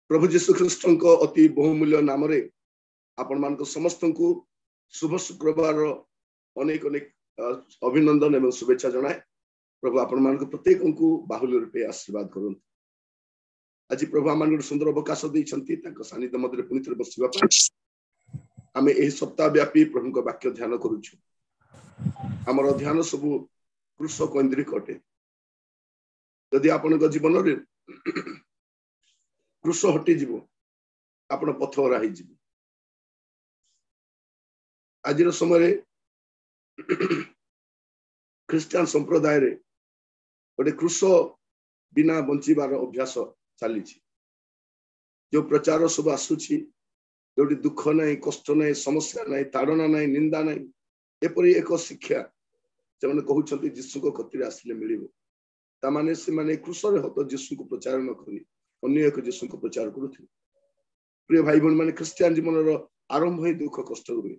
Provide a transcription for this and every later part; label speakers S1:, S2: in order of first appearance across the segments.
S1: प्रभु जीशु ख्रीष्ट अति बहुमूल्य नाम आपण मान समस्त को शुभ शुक्रवार अनेक अनेक अभिनंदन एवं शुभेच्छा जनाए। प्रभु आपण मान प्रत्येक को बाहुल्य रूपे आशीर्वाद करूँ। आज प्रभु आम सुंदर अवकाश देती सानिध्य मध्य पुणी थे बसवा आम यही सप्ताह व्यापी प्रभु वाक्य ध्यान करुचु। आमर ध्यान सब कृष केन्द्रिक अटे। यदि आपण जीवन में कृष हटिजी आप पथरा हो। आज समय ख्रीस्टियन संप्रदाय रे गोटे कृष बिना बंचार अभ्यास चली। जो प्रचार सब आसूची जो दुख ना कष्ट ना समस्या ना ताड़ना ना निंदा ना एपरी एक शिक्षा से कहते जीशु कतिर आसिले मिल ताने से कृष हत जीशु को प्रचार न करी अन्य एक जीशु को प्रचार करुथे। प्रिय भाई बहन मैंने ख्रीस्टियन जीवन आरंभ ही दुख कष्ट हुए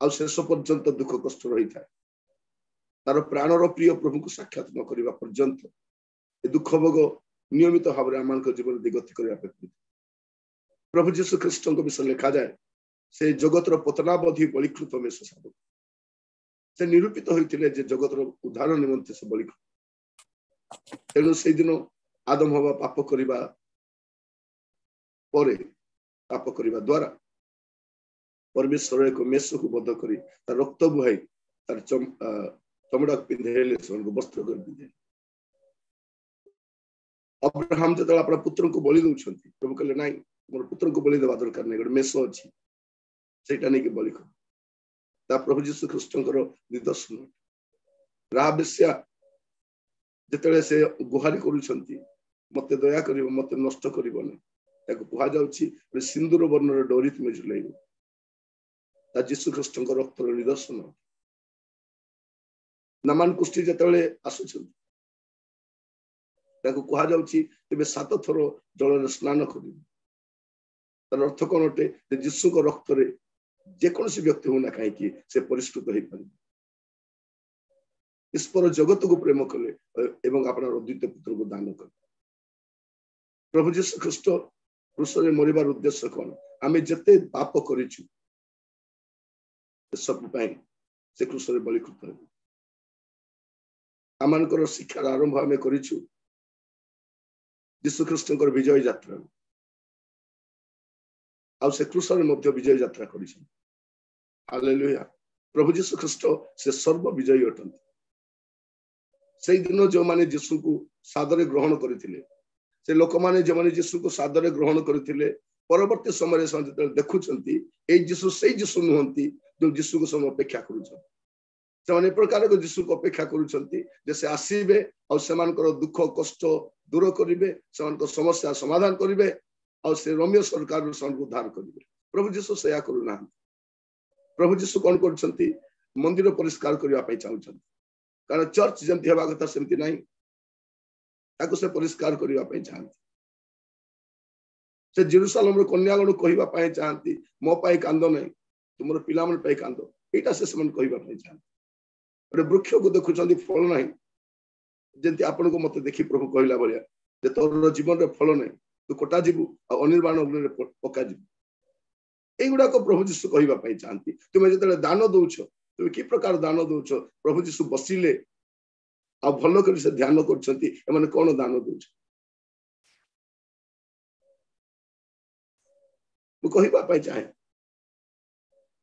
S1: आ शेष पर्यंत दुख कष्ट रही था। तार प्राणर प्रिय प्रभु को साक्षात न करने पर्यंत दुख भोग नियमित भाव में आम जीवन गति करने। प्रभु जीशु ख्रीष्ट विषय लिखा जाए से जगतर पतनावधि बलिकृत में साधक से निरूपित होते जगतर उद्धार निमंते से बलिकृत। तेणु से दिन आदम हवा पाप करने द्वारा परमेश्वर एक मेष को बध कर रक्त बुहाई तार चमड़ा पिंधे वस्त्र कर पिंधे। अब्राहम जो अपना पुत्र को बलि दौरान प्रभु कहले ना मोर पुत्र को बलि देवा दरकार नहीं गोटे मेष अच्छी से बलि कर। प्रभु जीशु ख्रीष्ट निदर्शन राह बेश्या जिते से गुहारी करुँच मत दया कर मत नष्ट कर कह सिंदूर वर्णर डोरी तुम्हें झुलैब जीशु ख्रीष्ट रक्त निदर्शन। नामान कुष्ठी जिते आसुच कह 7 थर जल स्नान कर तार अर्थ कौन अटे जीशु रक्त रे जेकोसी व्यक्ति होना कहीं से परिष्कृत हो पारे। ईश्वर जगत को प्रेम कले एवं अपना अद्वितीय पुत्र को दान कले। प्रभु जीशु ख्रीष्ट क्रूस रे मरिबार उद्देश्य कौन आमे जते पाप करिछु सब से क्रूस रे बलिकृत हो। आमानकर शिक्षार आरंभ आमे करिछु जीशु ख्रीष्ट विजय यात्रा आ से क्रूस रे मध्य विजय यात्रा करिछु। हालेलुया। प्रभु जीशु ख्रीष्ट से सर्व विजयी अटंती। से दिन जो माने जीशु को सादरे ग्रहण करथिले से लोक माने जो माने जीशु को सादरे ग्रहण करथिले परवर्ती समय रे देखुछंती ए जीशु से जीशु नुहंती जो जीशु को सब अपेक्षा करूछन। से प्रकार को जीशु को अपेक्षा करूछंती जे से आसीबे और सेमानकर दुख कष्ट दूर करिवे सेमानकर समस्या समाधान करिवे और से रोमियो सरकार को उद्धार करिवे। प्रभु जीशु सेया करूना। प्रभु जीशु कौन करछंती मंदिर परिष्कार करबा पई चाहुछंती कारण चर्च जमती हेबा कथा सेमती नाही ताको से परिष्कार करबा पई चाहंती। से जेरूशलेम रो कन्यागण कहबा पई चाहंती मो पई कांदो नहीं तुमरो पिलामन पई कांदो एटा से समन कहबा पई चाहंती। अरे वृक्ष को देखुछंती फल नहीं जेंती आपन को मते देखि प्रभु कहला बलिया जे तोर जीवन रे फल नहीं तू कटा जीवु आ अनिर्वाण अग्नि रे पका जीवु। एगुड़ा को प्रभु जीशु कहबा पई चाहंती। तुमे जतले दान दउछ तुमे की प्रकार दान दउछ प्रभु जीशु बसिले आ भलो कर से ध्यान करछंती एमाने कोन दान दउछ मु कहबा पई चाहे।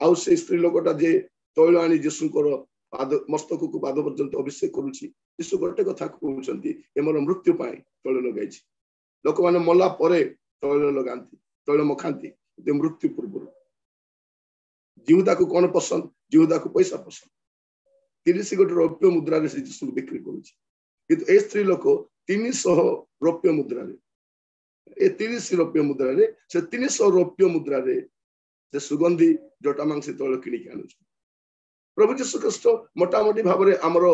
S1: आ से स्त्री लोकटा जे तैल आनी जीशुकर पाद मस्तक को पाद पर्यंत अभिषेक करुछि जीशु गोटे कथा कहउछंती एमर मृत्यु पाई तैल लगाइछि। लोक माने मला परे तैल लगांती तैल मखांती मृत्यु पूर्व। जिहुदा को कौन पसंद जिहुदा को पैसा पसंद 30 गोटे रौप्य मुद्रा रे से जीशु बिक्री करुछि किंतु ए स्त्री लोक 300 रौप्य मुद्रा रे ए 30 रौप्य मुद्रा रे से 300 रौप्य मुद्रा रे से सुगंधी जटा मांसी तैल किनि के आनुछ। प्रभु जीशु ख्रीष्ट मोटामोटी भाव में आमर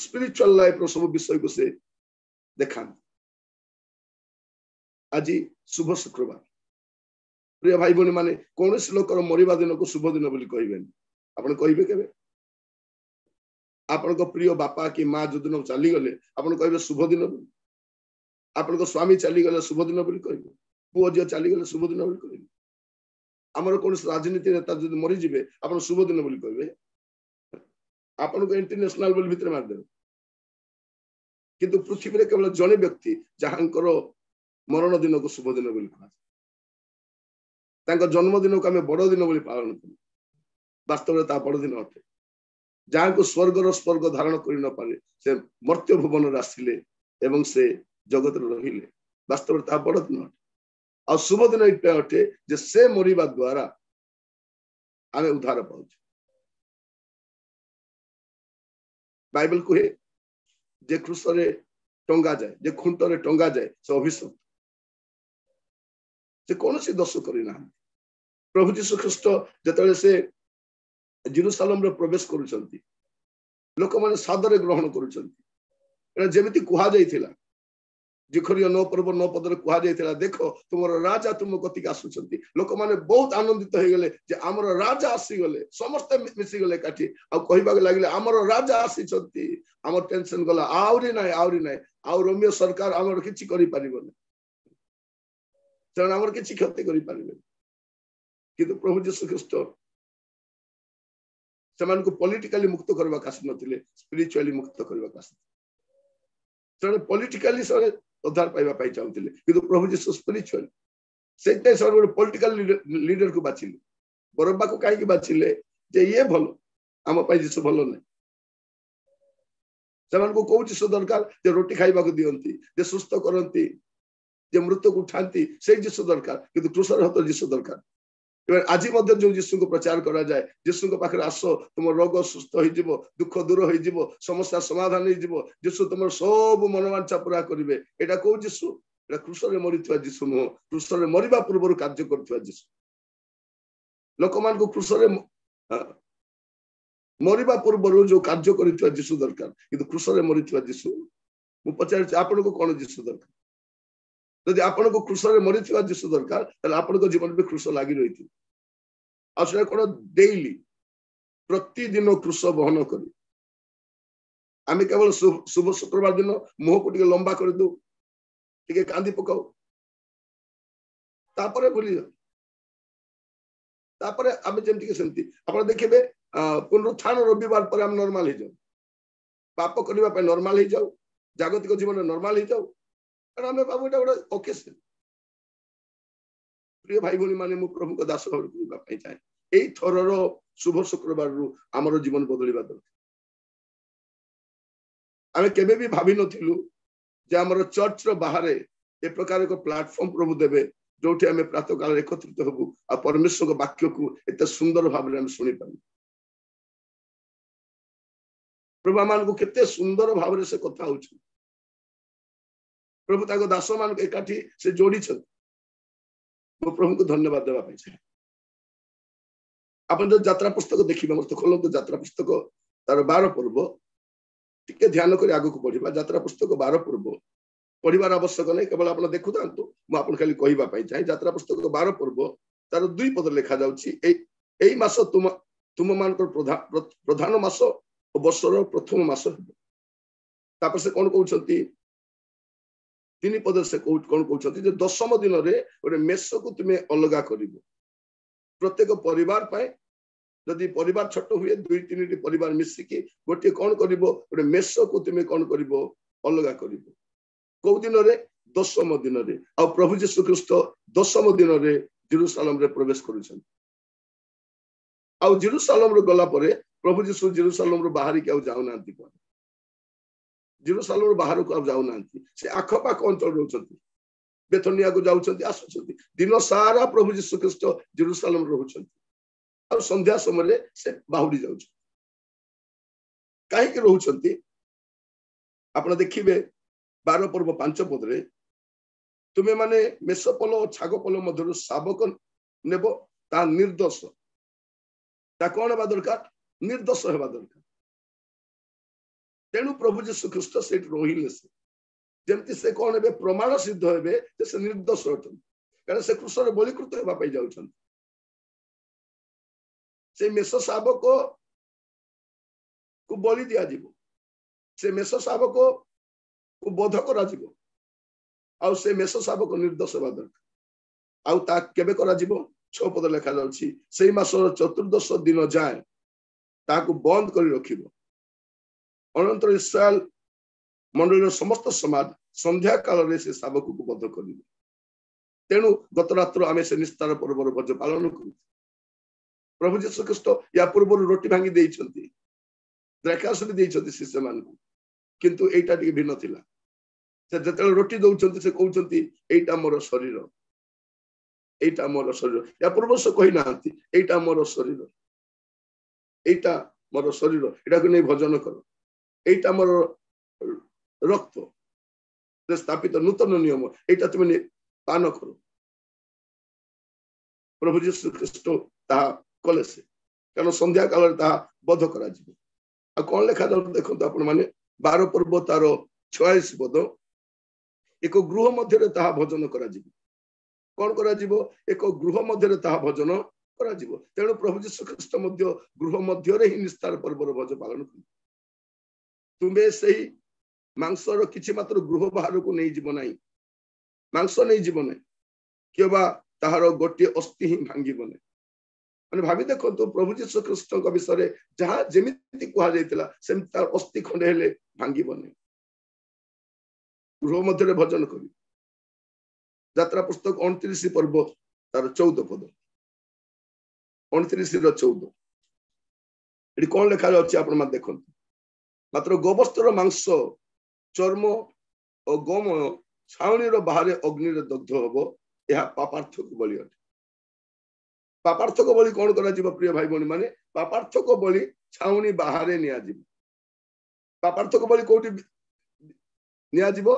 S1: स्पिरिचुअल लाइफ रो सब विषय को से देखा। आज शुभ शुक्रवार प्रिय भाई बहनी माने कौन लोकर मरिबा दिन को शुभ दिन बोली कहबेन आपन कहबे केबे आपन प्रिय बापा कि माँ जो दिन चली गले आपन कहे शुभ दिन बोली आपन स्वामी चली गले शुभ दिन बोली कहे पुओ झी चली गले शुभ दिन बोली कहे आमर कौन राजनीति नेता जो मरी जीवे आपन शुभ दिन बोली कहे आपन को इंटरनेशनल बोली भितर मारदेवे किंतु पृथ्वी केवल जड़े व्यक्ति जहांकर मरण दिन को शुभ दिन बोली कहा जन्मदिन को आम बड़ दिन बोली पालन करूँ वास्तव में बड़ दिन अटे जहाँ को स्वर्गर स्वर्ग धारण कर न पारे से मर्त्य भुवन आसिले एवं से जगत रहिले वास्तव में बड़ दिन अटे आ शुभ दिन ये अटे जे से मरिबा द्वारा आम उद्धार पाऊ बाइबल कहे जे क्रूसरे टंगा जाए जे खुंटरे टंगा जाए से अभिशप्त से कौन सी दोष करना प्रभु जीशु ख्रीस्ट जिते से जेरुसालेम रे प्रवेश करुछंती लोक माने सादरे ग्रहण करुछंती जेमिति कुहा जाइथिला जिखरिया 9 पर्व 9 पदरे कुहा जाइथिला देखो तुमर राजा तुम कतिक आसुछंती लोक माने बहुत आनंदित हो गले जे हमर राजा आसी गले समस्त मिसी गले काठी आ कहिबा लागले हमर राजा आसी छंती हमर टेंशन गला आउरी नाही आ रोमियो सरकार हमर किछि करि परिबने तेना हमर किछि क्षति करि परिबने किंतु प्रभु यीशु ख्रीस्ट सेमान को पॉलिटिकली मुक्त करबा कास नथिले स्पिरिचुअली मुक्त करबा कास तेना पॉलिटिकली सरे उद्धार पाइबा पाई चाहूतिले किंतु प्रभु यीशु स्पिरिचुअल सेते सर पॉलिटिकल लीडर को बाचिले बरब्बा को काहे की बाचिले जे ये भलो हम पाई यीशु भलो नै सेमान को कोउ यीशु दरकार जे रोटी खाइबा को दियंती जे सुस्त करंती जे मृत्यु को उठांती से यीशु दरकार किंतु क्रूसर हत यीशु दरकार आज जो यीशु को प्रचार करा जाए यीशु पाखे आस तुम रोग सुस्थ हो दुख दूर हो समस्या समाधान हो यीशु तुम सब मनोवांछा पूरा करेंगे यहाँ कौ यीशु क्रूसरे मरी यीशु नुह क्रूसरे मरवा पूर्व कार्य कर लोक मान क्रूसरे मरवा पूर्व जो कार्य कर यीशु दरकार कि क्रूसरे मरी यीशु मुझे पचार आपन को कौन यीशु दरकार यदि आपन को क्रूसरे मरी यीशु दरकार ताले आपन को जीवन में क्रूस लगी रही आसना कौन डेली प्रतिदिन क्रूस बहन कर आम केवल शुभ शुक्रवार दिन मुह को लंबा कर दो टे कांदी पकाऊ तापरे भूली तापरे आम जमती सेमती आप देखिए पुनरुत्थान रविवार पर आम नॉर्मल हो जाऊ पाप करने नॉर्मल हो जाऊ जागतिक जीवन नॉर्मल हो जाऊ आम बाबू एटा गोटे ओकेजन प्रिय भाई भौणी माने मु प्रभु को दास भाव चाहे यही थरर शुभ शुक्रवार रु आमर जीवन बदलवा दरकार आम केबे भी भावी नथिलु जे आमर चर्च रो बाहर ए प्रकार एक प्लेटफॉर्म प्रभु देबे जोठी आम प्रातः काल एकत्रित होबु आ परमेश्वर को वाक्य को एते सुंदर भाव में सुनी पाबु प्रभु मान को केते सुंदर भाव में से कथा होछ प्रभु ताको दास मान एकाठी से जोड़ी छन मो प्रभु को धन्यवाद देवा पाई छै अपन जो यात्रा पुस्तक देखिबा मस्त खोलो तो यात्रा पुस्तक तार 12 पर्व टिके ध्यान करी आगु को पढिबा यात्रा पुस्तक 12 पर्व पढिबार आवश्यक नै केवल आपण देखु तांतु मो आपण खाली कहिबा पाई छै यात्रा पुस्तक 12 पर्व तार 2 पद लिखा जाउची एई मास तुम मान प्रधान मास और वर्षर प्रथम मास हेबो तापर से कोन कहउछंती 3 पद से कौन कहते जे दशम दिन रे गोटे मेष को तुम्हें अलगा कर प्रत्येक परिवार पाए जदि परिवार छोट हुए 2-3 परिवार मिसिकी गोटे कौन कर गोटे मेष को तुम्हें कौन कर अलगा कर कौ दिन रे दशम दिन रे आ प्रभु यीशु ख्रीस्ट दशम दिन रे जेरुसालेम रे प्रवेश करुछन आ जेरुसालेम रे गला परे प्रभु यीशु जेरुसालेम रो बाहर के जाऊ नांती जेरुसालेम बाहर को जाऊ नांती से आखपाख अंचल रोचंती बेथनिया को जाउछंती आसुछंती दिन सारा प्रभु यीशु ख्रीस्ट जेरुसालेम रोचंती और संध्या समय से बाहुरी जाउछ काहे के रोचंती आपण देखिबे 12 पर्व 5 पद रे तुमे माने मेषपल और छागपल मध्य शावक नेबो ता निर्दोष ता कोन बा दरकार निर्दोष हेबा दरकार तेणु प्रभु यीशु ख्रीस्ट से रहिले से जमती से कौन हे प्रमाण सिद्ध हे से निर्दोष अटन कारण से क्रूसरे बलिकृत हेबा पई जाउछन से मेष शावक को बलि दिया जीवो से मेष शावक को बोध करा जीवो आउ से मेष शावक निर्दोष हेबा दरकार आउ ता केबे करा जीवो 6 पद लेखा जाउछि सेई मासर चतुर्दश दिन जाए ताकू बंद करी रखिबो अनंतर इस्राएल मंडलीर समस्त समाज संध्या काल रे से शावक को बोध करिबो तेणु गत रात्र आमे से निस्तार पर्वर भोज पालन करू प्रभु जीशु ख्रीष्ट या पूर्व रोटी भांगी देइछंती द्राक्षारस भी देइछंती शिष्य मान किंतु एटा टिके भिन्न थिला से जतले रोटी दउछंती से कहउछंती एटा मोर शरीर एटा मोर शरीर या पूर्व से कहि नांती एटा मोर शरीर एटा मोर शरीर एटा को नै भोजन करो एटा मोर रक्त स्थापित नूतन नियम एटा तुम पान करो प्रभु जीशु ख्रीष्ट ता कले से कारण संध्या काल ता बोध करा जीवो आ कोन लेखा देखो आपण माने 12 पर्व तार 46 पद एक गृह मध्य ता भोजन करा जीवो कोन करा जीवो एक गृह मध्य ता भोजन करा जीवो तेणु प्रभु जीशु ख्रीष्ट मध्य गृह मध्य रे ही निस्तार पर्व भोज पालन कर तुमे सही मांसर किछि मात्र गृह बाहर को नै जीवो नाही मांस नै जीवो नै केबा ताहार गोटे अस्थि ही भांगिबो नै माने भाबी देखो तो प्रभु जीशु ख्रीष्ट को विषय जहाँ जेमिति कुहा जायतिला सेम तार अस्थि खंडे हेले भांगिबो नै गृह मध्य भोजन करी यात्रा पुस्तक 29 पर्व तार 14 पद 29 रो 14 एडी कोन लेखा अछि आपण मा देखो मात्र गोवस्त्र मांस चर्म और गोम छावनी रो बाहर अग्नि रे दग्ध होबो यह पापार्थक बलि अटे पापार्थक बलि कोन करा जीव प्रिय भाई बहनी माने पापार्थक बलि छावनी बाहर निया जीव पापार्थक बलि कोठी निया जीव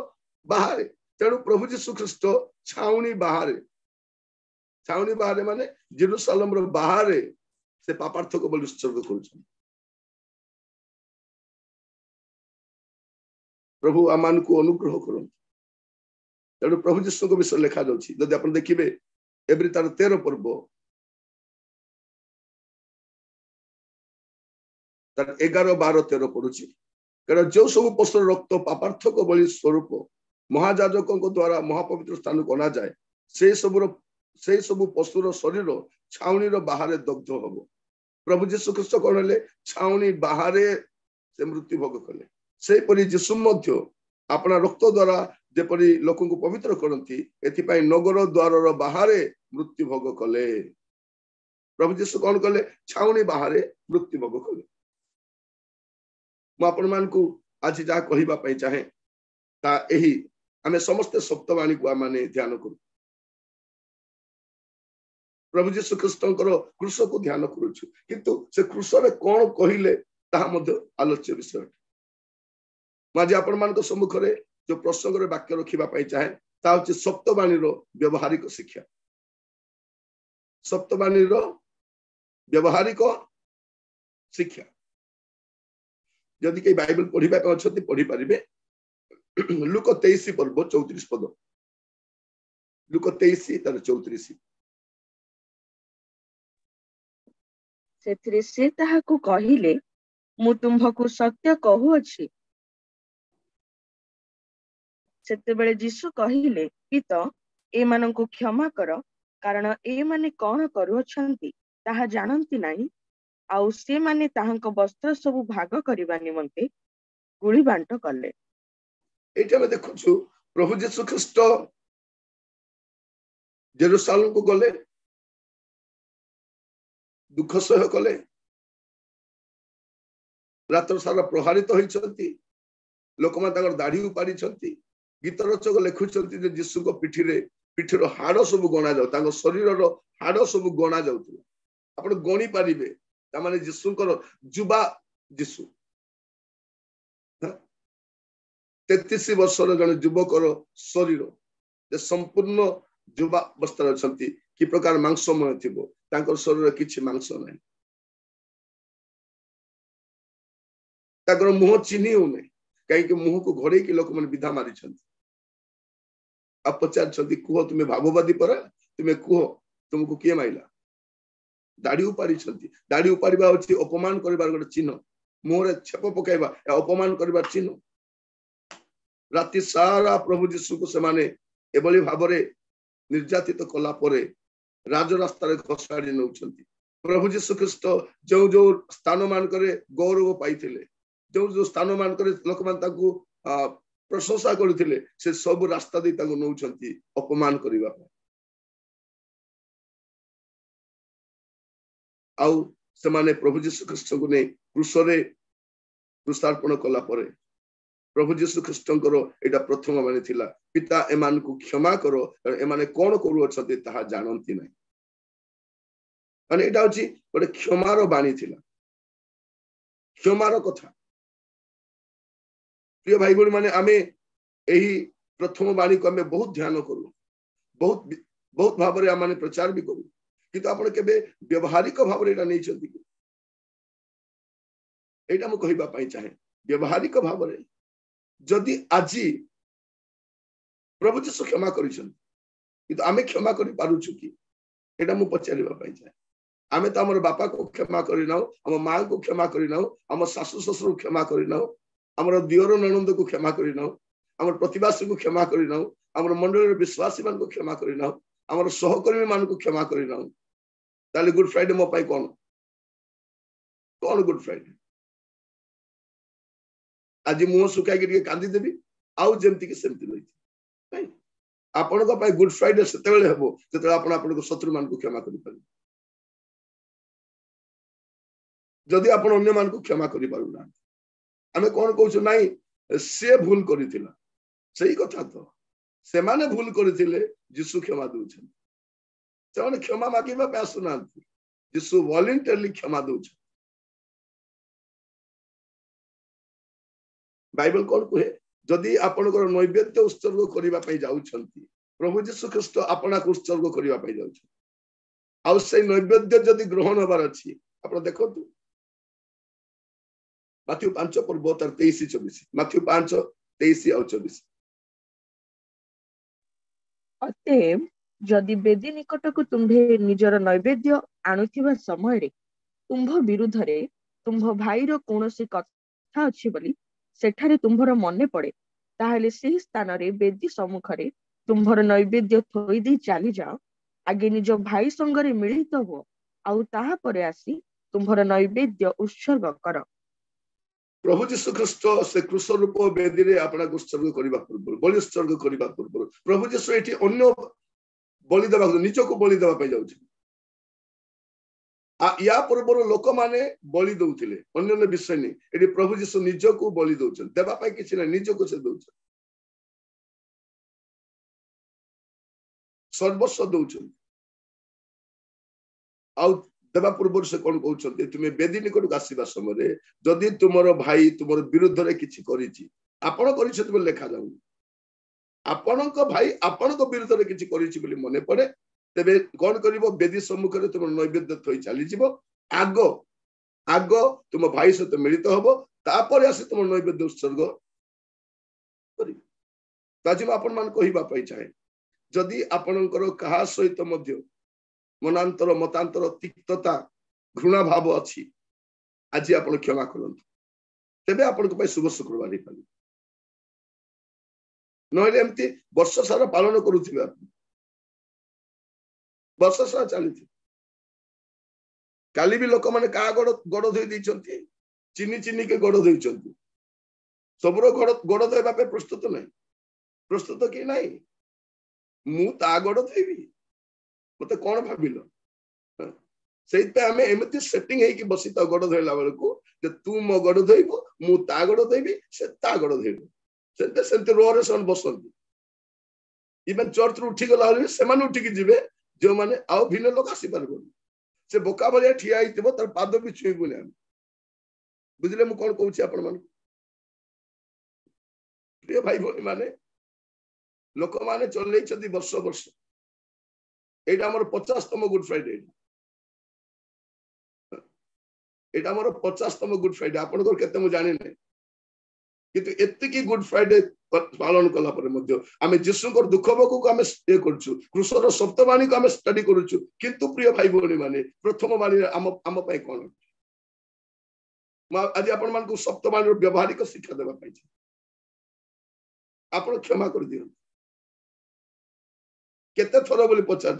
S1: बाहर तेणु प्रभु जीशु ख्रीष्ट छावनी बाहर माने जेरूशलेम रो बाहर से पापार्थक बलि उत्सर्ग करूछन प्रभु आमान को अनुग्रह करन तेणु प्रभु जीशु को विषय लिखा जाउछि जदि आपण देखिबे एब्री तार 13 पर्व तार 11 12 13 पडुछि कारण जो सब पशुर रक्त पापार्थक बलि स्वरूप महायाजकों द्वारा महापवित्र स्थान को अना जाए से सब पशुर शरीर छावनी रो बाहर दग्ध हबो प्रभु जीशु ख्रीष्ट कोन हेले छावनी बाहर से मृत्यु भोग कले से परि जीशु मध्य अपना रक्त द्वारा जेपरि लोक को पवित्र करती एथिपाई नगर द्वार बाहर मृत्यु भोग कले प्रभु जीशु कौन कले छावनी बाहर मृत्यु भोग कले आपण मान को आज जा कहिबा पई चाहे ता एही आमे समस्त सप्तवाणी को माने ध्यान करू प्रभु जीशु ख्रीष्टंकर क्रूस को ध्यान करूछु किंतु से क्रूस रे कोन कहिले ता मध्य आलोच्य विषय माजे आपण मान को सम्मुख रे जो प्रसंग रे वाक्य रखिबा पई चाहे ता होछि सप्तवाणी रो व्यवहारिक शिक्षा सप्तवाणी रो व्यवहारिक शिक्षा जदि के बाइबल पढ़िबा पे अछति पढ़ि परिबे लूक 23 पर्व 34 पद लूक 23 तार 34
S2: सेथिरे से ताहाकु कहिले मु तुम्भकु सत्य कहू अछि सेते बेले यीशु कहिले पिता ए माननकु क्षमा कर कारण ए माने कोन करू अछंती ताहा जानंती नाही आउ से माने ताहांक वस्त्र सब भाग करिबा निमंते गुली बांट कले
S1: एटा में देखछु प्रभु यीशु ख्रीष्ट जेरूशलेम को गले दुख सह कले रात्र सारा प्रहारित होइछंती लोक मा ताकर दाढ़ी उपाड़ी छंती गीत रचक लिखुचंती जे यीशु को पिठीर हाड़ सब गणा जाउ ताको शरीर रो हाड़ सब गणा जाउतला आपण गणी पारिबे ता माने यीशुकर जुबा यीशु 33 वर्षर जन युवकर शरीर जे संपूर्ण युवा अवस्था छंती कि प्रकार मांसमय थिबो ताकर शरीर किछि मांस नै ताकर मुह चिन्ही होने कहीं के मुह को घोड़े के लोक मन विधा मारी छंती आप पचार छंती कुह तुम्हें भाववादी परा तुम्हें कुह तुमको किए माइला दाढ़ी उपाड़ी छंती दाढ़ी उपाड़िबा होछि अपमान करबार गोटे चिन्ह मुहरे छेप पकाइबा अपमान करबार चिन्ह राति सारा प्रभु जीशु को सेमाने एभली भाबरे निर्यातित कला परे राज रास्तार घसाड़ी नौछंती प्रभु जीशु ख्रीस्ट जो जो स्थान मान करे गौरव पाइथिले जो जो स्थान मान करे लोक मान ताकू प्रशंसा करथिले से सब रास्ता दे ताकू नौछंती अपमान करिबा आउ सेमाने प्रभु जीशु ख्रीस्ट को ने क्रूसरे क्रूसार्पण कला परे प्रभु जीशु ख्रीष्टंकर एटा प्रथम बाणी थिला पिता एमान को क्षमा करो एमाने कोन करू अछते ताहा जानंती नै माने एटा होची गोटे क्षमार बाणी थिला क्षमार कथा प्रिय भाई बहन माने आमे एही प्रथम बाणी को आमे बहुत ध्यान करू बहुत बहुत भाबरे आमाने प्रचार भी करू किंतु आपण केबे व्यवहारिक भाबरे एटा नै छथि एटा म कहिबा पई चाहे व्यवहारिक भाबरे जदि आजी प्रभु जीशु क्षमा करिसन किंतु आमे क्षमा करि पारुछु कि एटा मु पचारिबा पई चाहे आमे त हमर बापा को क्षमा करिनाउ हम मां को क्षमा करिनाउ हम सासु ससुर को क्षमा करिनाउ हमर दियर ननंद को क्षमा करिनाउ हमर प्रतिवासी को क्षमा करिनाउ हमर मंडल विश्वासी मान को क्षमा करिनाउ हमर सहकर्मी मान को क्षमा करिनाउ ताले गुड फ्राइडे मो पई कोन कोन गुड फ्राइडे आज मुह सुखाई के कांदी देबी आउ जेमति के सेमति रही आपण को पाई गुड फ्राइडे सेते बेले हेबो जेते आपण आपण को शत्रु मान को क्षमा करि पारि जदि आपण अन्य मान को क्षमा करि पारु ना हमें कोन कहू नाही से भूल करिथिला सही कथा तो से माने भूल करिथिले यीशु क्षमा दोछन से माने क्षमा मागिबा पे आसुनांती यीशु वॉलंटरली क्षमा दोछन बाइबल कोन कहे जदि आपनकर नैवेद्य उत्सर्ग करिबा पई जाउछंती प्रभु यीशु ख्रीष्ट आपना को उत्सर्ग करिबा पई जाउछ आ से नैवेद्य जदि ग्रहण होबार अछि आपण देखंतु माथ्यू 5 पर्व 23-24 माथ्यू 5:23 और 24
S2: अतएव जदि बेदी निकट को तुम्भे निजर नैवेद्य आणुथिबा समय रे तुम्भ विरुद्ध रे तुम्भ भाई रो कोनोसी कथा अछि बोली सेठारे तुम्भर मने पड़े ताहले से स्थान रे बेदी सम्मुख रे तुम्भर नैवेद्य थोई दी चली जाओ आगे निज भाई संगरे मिलित हो आउ ताहा परे आसी तुम्भर नैवेद्य उत्सर्ग कर
S1: प्रभु जीशु ख्रीष्ट से क्रूस रूप बेदी रे आपना उत्सर्ग करिबा पूर्व बलि उत्सर्ग करिबा पूर्व प्रभु जीशु एठी अन्य बलि देबा निज को बलि देबा पई जाउछि आ या पूर्व लोक माने बलि दउथिले अन्य विषय नहीं एठी प्रभु जीशु निज को बलि दउछन देबा पई किछि नै निज को से दउछन सर्वस्व दउछन आउ देवा पूर्व से कौन कहते तुम्हें बेदी निकट आसवा समय जदि तुमर भाई तुम विरुद्ध रे किछि करिछि आपण करिछि तुम लेखा जाउ आपण भाई आपण विरुद्ध रे किछि करिछि बोली मने पड़े तेबे कौन करिवो बेदी सम्मुख रे तुम नैवेद्य थई चली जिवो आगो आगो तुम भाई सहित मिलित हबो तापर आसी तुम नैवेद्य उत्सर्ग करिवो ताजी आपण मान कहिबा पई चाहे जदि आपणकर कहा सहित मध्य मनांतर मतांतर तिक्तता घृणा भाव अच्छी आज आप क्षमा करंतु तेबे आपण को शुभ शुक्रवार पाली नहले एमती वर्ष सारा पालन करुथिबे वर्ष सारा चली काली भी लोक माने का गड़ धोई दैछंती चिनी चिनी के गड़ दैछंती सबरो गड़ देबा पे प्रस्तुत नहीं प्रस्तुत कि नहीं मु ता गड़ धोइबी मते कौन भाविल से आम एमती सेटिंग है कि बसी तो गड़ धोला बेल को तू मो गड़ धोब मु ता गड़ धोबी से ता गड़ धोब से रोरे से बसती इवन चर्च रु उठी गला से उठिकी जी जो मैंने आउ भिन्न लोक आसी पार से बोका भाया ठिया होइतिबो तार पाद भी छुईबुनी आम बुझले मु कौन कहूँ आपण मान प्रिय भाई भौणी माने लोक माने चलई वर्ष वर्ष एटा हमर 50तम गुड फ्राइडे एटा हमर 50तम गुड फ्राइडे आपण को केते मु जानि नै किंतु एत्तिकी गुड फ्राइडे पालन कला पर मध्य आमे यीशु को दुख भोग को आमे ए करछु क्रूसर सप्तवाणी को आमे स्टडी करछु किंतु प्रिय भाई भौणी माने प्रथम वाणी आम पई कोन आज आपण मानकु सप्तमान व्यवहारिक शिक्षा देवा पाई आपण क्षमा कर दियो केते थरो बोली पचार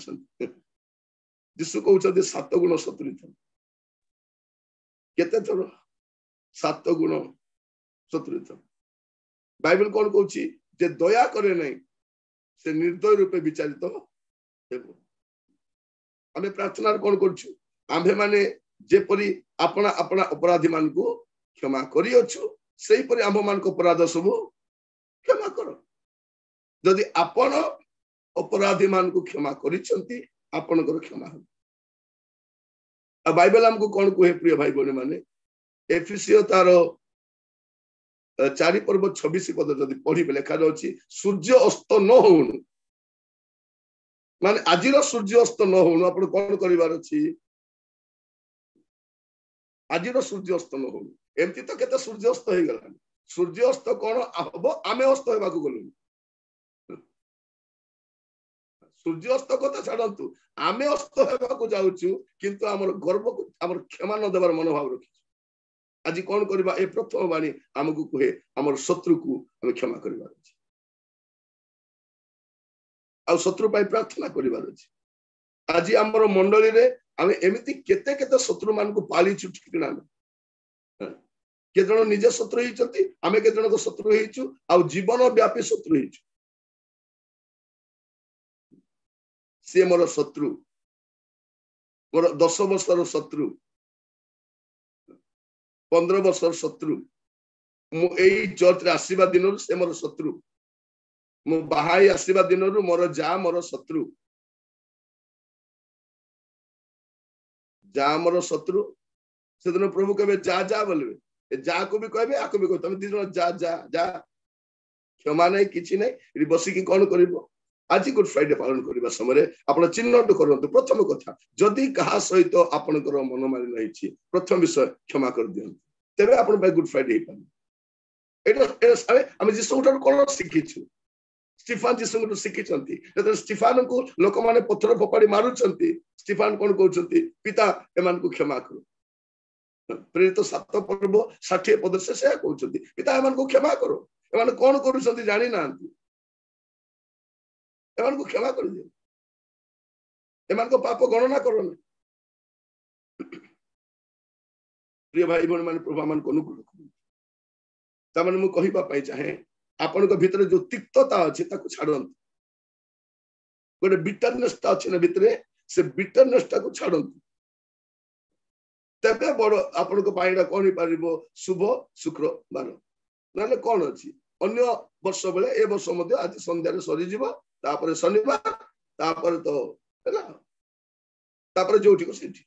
S1: यीशु कहउछते 7 गुण शत्रुता केते थरो 7 गुण शत्रुता बाइबल कोन कहउछि जे दया करे नै से निर्दय रूपे विचारित हेबो आमे प्रार्थना कोन करछु आम्भे माने जेपरि अपना अपना अपराधी मान को क्षमा करी अछु सेही परि आम्भ मान को अपराध सब क्षमा करो यदि आपण अपराधी मान को क्षमा करिसंती आपण को क्षमा हो आ बाइबल हमको कोन कोहे प्रिय भाई बने माने एफिसियो तारो 4 पर्व 26 पद जदि पढी लेखा अछि सूर्य अस्त न होउनु माने आजिरो सूर्य अस्त न होउनु आपण कोन करिवार अछि आजिरो सूर्य अस्त न होउनु एमती तो केते सूर्य अस्त हे गला सूर्य अस्त कोन हबो आमे अस्त हेबा को गलु सूर्य अस्त कथा छाडंतु आमे अस्त हेबा को जाउछु किंतु हमर गर्व को हमर क्षमा न देबार मनोभाव रखि आज कौन करबा ए प्रथम बाणी हमकु कहे हमर शत्रु को हम क्षमा करबार अछि आ शत्रु पाई प्रार्थना करबार अछि आज हमर मंडली रे हम एमिति केते केते शत्रु मान को पाली छुटकिना के जण निजे शत्रु हिचंती हमें के जण को शत्रु हिचु आ जीवन व्यापी शत्रु हिचु से मोर शत्रु मोर 10 वर्षर शत्रु 15 वर्षर शत्रु मु एई चर्च रे आसीबा दिनरु से मोर शत्रु मु बाहाई आसीबा दिनरु मोर जा मोर शत्रु जा मोर शत्रु से दिन प्रभु कहबे जा जा बोलबे जा को भी कहबे आको भी कहबे तुम दी जण जा जा जा क्षमा नै किछि नै रि बसी की कोन करबो आज गुड फ्राइडे पालन करबा समय आपण चिन्हट करंतु प्रथम कथा जदि कहा सहित आपनकर मनोमालिन्य होईछि प्रथम विषय क्षमा कर दियन तबे आपण बाय गुड फ्राइडे पालन एटा सारे हम जिसुटर कोन सिखिछु स्टीफन जिसुटर सिखिचंती जते स्टीफन को लोक माने पत्थर फोपाडी मारुचंती स्टीफन कोन कहउचंती पिता एमान को क्षमा करो प्रेरित 7 पर्व 60 पद से कहउचंती पिता एमान को क्षमा करो एमान कोन करूचंती जानि नांती एमान को क्षमा कर दियो एमान को पाप गणना करो न प्रिय भाई बहन मान प्रभु मान को अनुग्रह करू तमन मु कहिबा पाई चाहे आपन को भीतर जो तिक्तता अछि ताको छाडन गोटे बिटरनेस ता अछि न भीतरे से बिटरनेस ता को छाडन तबे बड़ आपन को पाइडा कोनी पारिबो शुभ शुक्रवार नाले कोन अछि अन्य वर्ष बेले ए वर्ष मध्ये आज संध्या रे सरी जीवो तापर शनिवार तापर तो हैला तापर जोठी को सेठी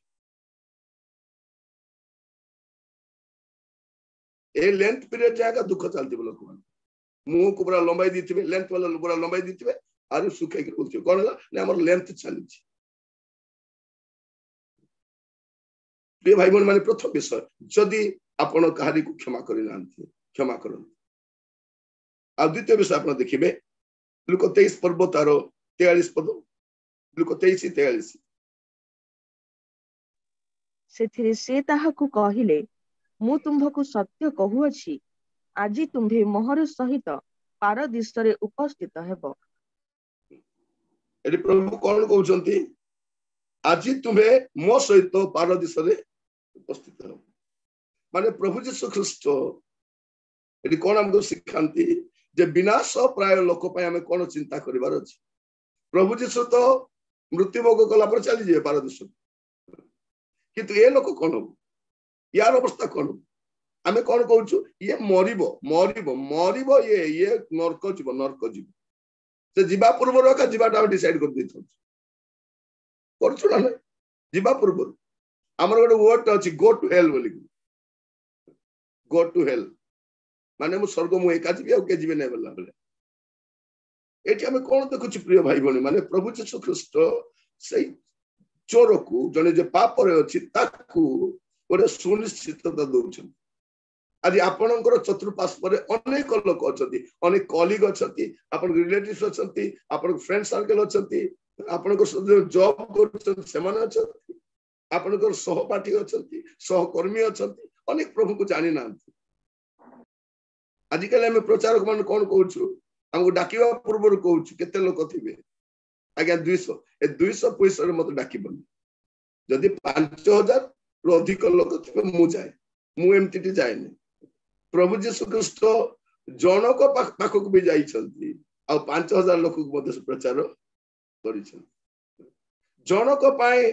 S1: ए लेंथ पीरियड जागा दुख चलती बोलो को मुंह को पूरा लंबाई दीथिबे लेंथ वाला पूरा लंबाई दीथिबे आरो सुखाई के बोलथिबे कोन होला ने हमर लेंथ चली छी प्रिय भाई बहन माने प्रथम विषय जदि आपण कहारी को क्षमा करि नांती क्षमा करन आ द्वितीय विषय आपण देखिबे लुक 23 पर्व तार 43 पद लुक 23 43
S2: सेथिरे से ताहाकु कहिले मु तुम्भकु सत्य कहूअछि आजी तुम्भे मोहर सहित पारदिशरे उपस्थित हेबो
S1: एडी प्रभु कोन कहउचंती आजी तुम्भे मो सहित पारदिशरे उपस्थित हेबो माने प्रभु यीशु ख्रीष्ट एडी कोन हमको सिखांती जे विनाश प्राय लोक पय हमें कोन चिंता करिवार अछि प्रभु यीशु तो मृत्यु भोग कला पर चली जे पारदिश किंतु ए लोक कोन यार अवस्था कोन हमें कोन कहउछु ये मरिबो मरिबो मरिबो ये नरक जीव से जीवा पूर्व का जीवाटा डिसाइड कर देथौ करछु ना जीवा पूर्व हमर गोटे वर्ड अछि गो टू हेल बोली गो टू हेल माने मु स्वर्ग मु एका जीवी आ के जीवे नै बोला बोले एठी हमें कोन देखुछु प्रिय भाई बहन माने प्रभु यीशु ख्रीष्ट सही चोर को जने जे पाप रे अछि ताकू ओरे सुनिश्चितता दउछन आज आपनकर चतुर्पार्श्व अनेक लोक अछंती अनेक कलीग अछंती आपन रिलेटिव्स अछंती आपन फ्रेंड सर्कल अछंती आपनकर जॉब करछन सेमान अछंती आपनकर सहपाठी अछंती सहकर्मी अछंती अनेक प्रभु को जानी ना आजिकल आम प्रचारक मान कौन कहूँ आमको डाकिवा पूर्व कहूँ केते लोक थे आज्ञा 200 ए 200 पैसा मत डाकबनी जदि 5000 रु अधिक लोक थे मु जाए मुझे जाए प्रभु जीशु ख्रीस्ट जनक पाखक भी जाइछंती आ 5000 लोक प्रचार कर जनक पाए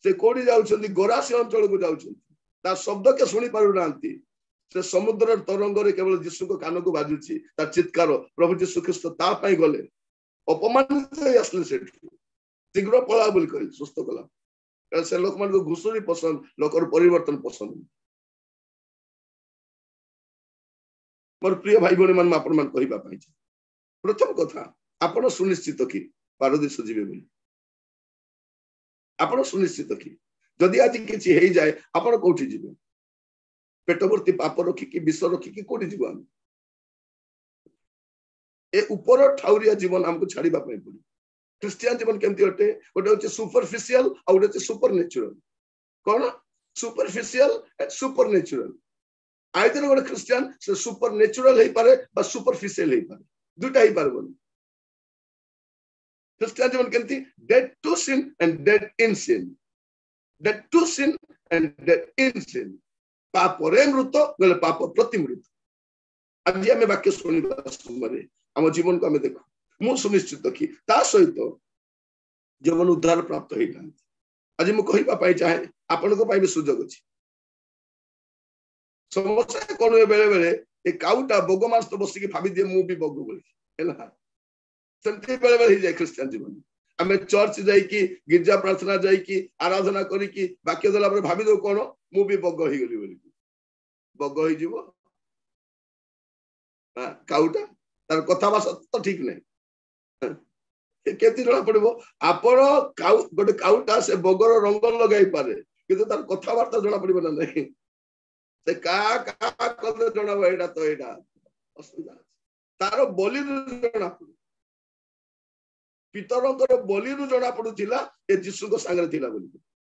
S1: से कोड़ी जाउछंती गोरासी अंचल को जाउछंती शब्द के शुणी पारु नांती से समुद्र तरंग रे केवल जीशु को कान को बाजुची तार चित्कार प्रभु जीशु ख्रीस्ट ता पाई गले अपमानित आसले से शीघ्र पला बोली कहि सुस्त कला से लोक मान को घुसुरी पसंद लोकर परिवर्तन पसंद मोर प्रिय भाई भणी मान आपण मान कहिबा पाई प्रथम कथा आपण सुनिश्चित कि पारदेश जीवे बोली आपण सुनिश्चित कि जदि आज किछि हेई जाए आपण कोठी जीवे पेटवर्ती पाप रखी कि विष रखी कि कोठी जीव हम ए ऊपर ठाउरिया जीवन हमको छाड़ीबा पई पड़ी क्रिश्चियन जीवन केमती अटे गोटे होचे सुपरफिशियल आ गोटे होचे supernatural cone superficial and supernatural either गोटे क्रिश्चियन से सुपरनेचुरल हेई पारे बा सुपरफिशियल हेई पारे दुटा हेई पारबोनी क्रिश्चियन जीवन केमती dead to sin and dead in sin dead to sin and dead in sin पाप रे मृत गले पाप प्रति मृत आज आम वाक्य शुणा समय आम जीवन को आम देखो मु सुनिश्चित कि ता सहित जीवन उद्धार प्राप्त होता आज मुझे कहवाई चाहे आपण को सुजोग अच्छी समस्या कौन हुए बेले बेले ए काउटा बोग मास तो बसिकी भाभी दिए मु भी बोग बोली सेमती बेले बेले हो जाए क्रिश्चियन जीवन आम चर्च जाइकी गिरजा प्रार्थना जाइकी आराधना करिकी वाक्य देला पर भाभी दो कौन मु भी बग हो गली बोली बग हो काउटा तार कथा भाषा तो ठीक नहीं केती जना पड़ो आपण गोटे काउटा से बगर रंग लगाई पारे किंतु तार कथबार्ता जना पड़ो ना नहीं से का कदे जना एटा तो एटा असुविधा तार बलि जना पड़ो पितरंकर बलि जना पड़ुथिला ए जीशु को सांगरे थिला बोली